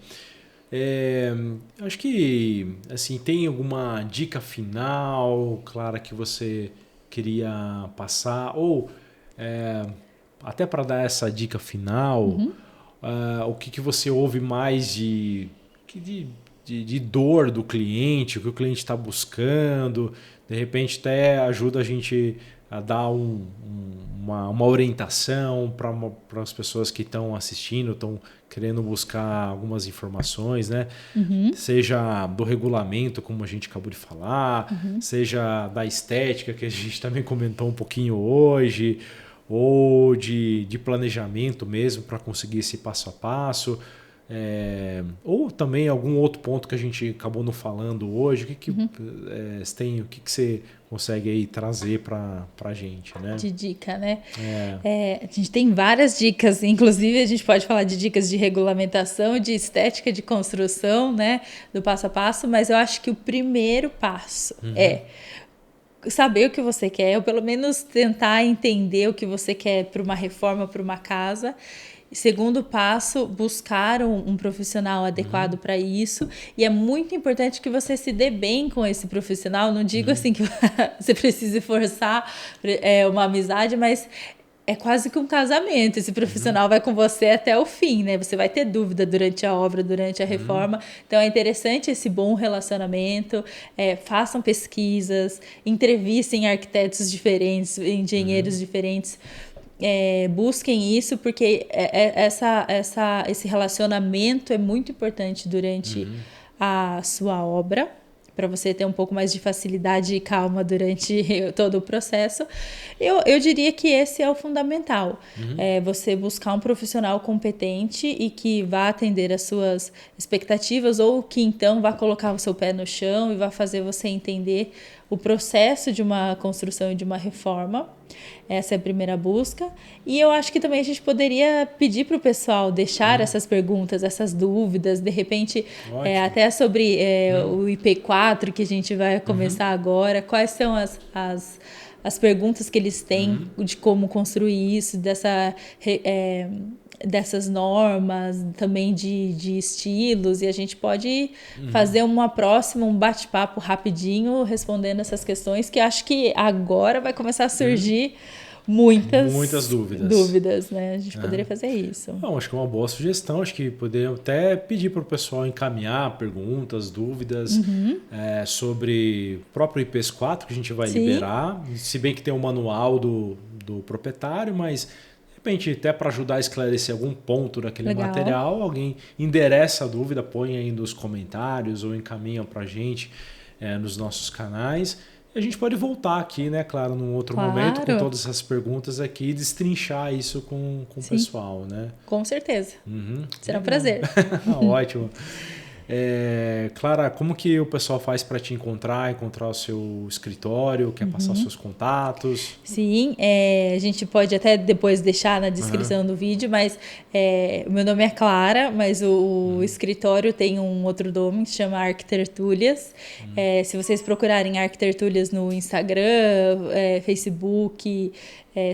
Acho que assim, tem alguma dica final, Clara, que você queria passar? Ou até para dar essa dica final... o que você ouve mais de dor do cliente, o que o cliente está buscando, de repente até ajuda a gente a dar uma orientação para as pessoas que estão assistindo, estão querendo buscar algumas informações, né? Seja do regulamento, como a gente acabou de falar, seja da estética, que a gente também comentou um pouquinho hoje, ou de planejamento mesmo para conseguir esse passo a passo. Ou também algum outro ponto que a gente acabou não falando hoje, o que você consegue aí trazer para a gente, né? De dica, né? A gente tem várias dicas, inclusive a gente pode falar de dicas de regulamentação, de estética, de construção, né? Do passo a passo, mas eu acho que o primeiro passo é saber o que você quer, ou pelo menos tentar entender o que você quer para uma reforma, para uma casa. Segundo passo, buscar um profissional adequado para isso. E é muito importante que você se dê bem com esse profissional. Não digo assim que você precise forçar uma amizade, mas é quase que um casamento. Esse profissional vai com você até o fim, né? Você vai ter dúvida durante a obra, durante a reforma. Então é interessante esse bom relacionamento. Façam pesquisas, entrevistem arquitetos diferentes, engenheiros diferentes. Busquem isso, porque esse relacionamento é muito importante durante a sua obra, para você ter um pouco mais de facilidade e calma durante todo o processo. Eu diria que esse é o fundamental. Você buscar um profissional competente e que vá atender as suas expectativas, ou que então vá colocar o seu pé no chão e vá fazer você entender o processo de uma construção e de uma reforma. Essa é a primeira busca. E eu acho que também a gente poderia pedir para o pessoal deixar essas perguntas, essas dúvidas, de repente, até sobre o IP4 que a gente vai começar agora. Quais são as perguntas que eles têm de como construir isso, dessas normas, também de estilos, e a gente pode fazer um bate-papo rapidinho respondendo essas questões, que acho que agora vai começar a surgir muitas dúvidas, né? A gente poderia fazer isso. Não, acho que é uma boa sugestão. Acho que podemos até pedir para o pessoal encaminhar perguntas, dúvidas sobre o próprio IPs4 que a gente vai liberar. Se bem que tem um manual do proprietário, mas de repente até para ajudar a esclarecer algum ponto daquele material, alguém endereça a dúvida, põe aí nos comentários ou encaminha para a gente nos nossos canais. A gente pode voltar aqui, né, claro, num outro momento, com todas essas perguntas aqui e destrinchar isso com o pessoal, né? Com certeza. Será um prazer. Ótimo. Clara, como que o pessoal faz para te encontrar o seu escritório, quer passar os seus contatos? Sim, a gente pode até depois deixar na descrição do vídeo, mas o meu nome é Clara, mas o escritório tem um outro nome que se chama Arquitertulhas. Se vocês procurarem Arquitertulhas no Instagram, Facebook,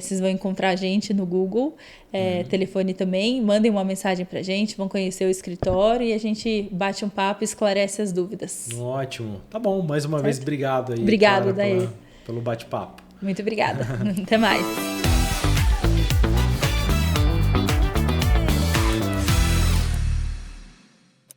vocês vão encontrar a gente no Google, telefone também, mandem uma mensagem pra gente, vão conhecer o escritório e a gente bate um papo e esclarece as dúvidas. Ótimo. Tá bom, mais uma vez, obrigado aí, Obrigado, Clara, pelo bate-papo. Muito obrigada. Até mais.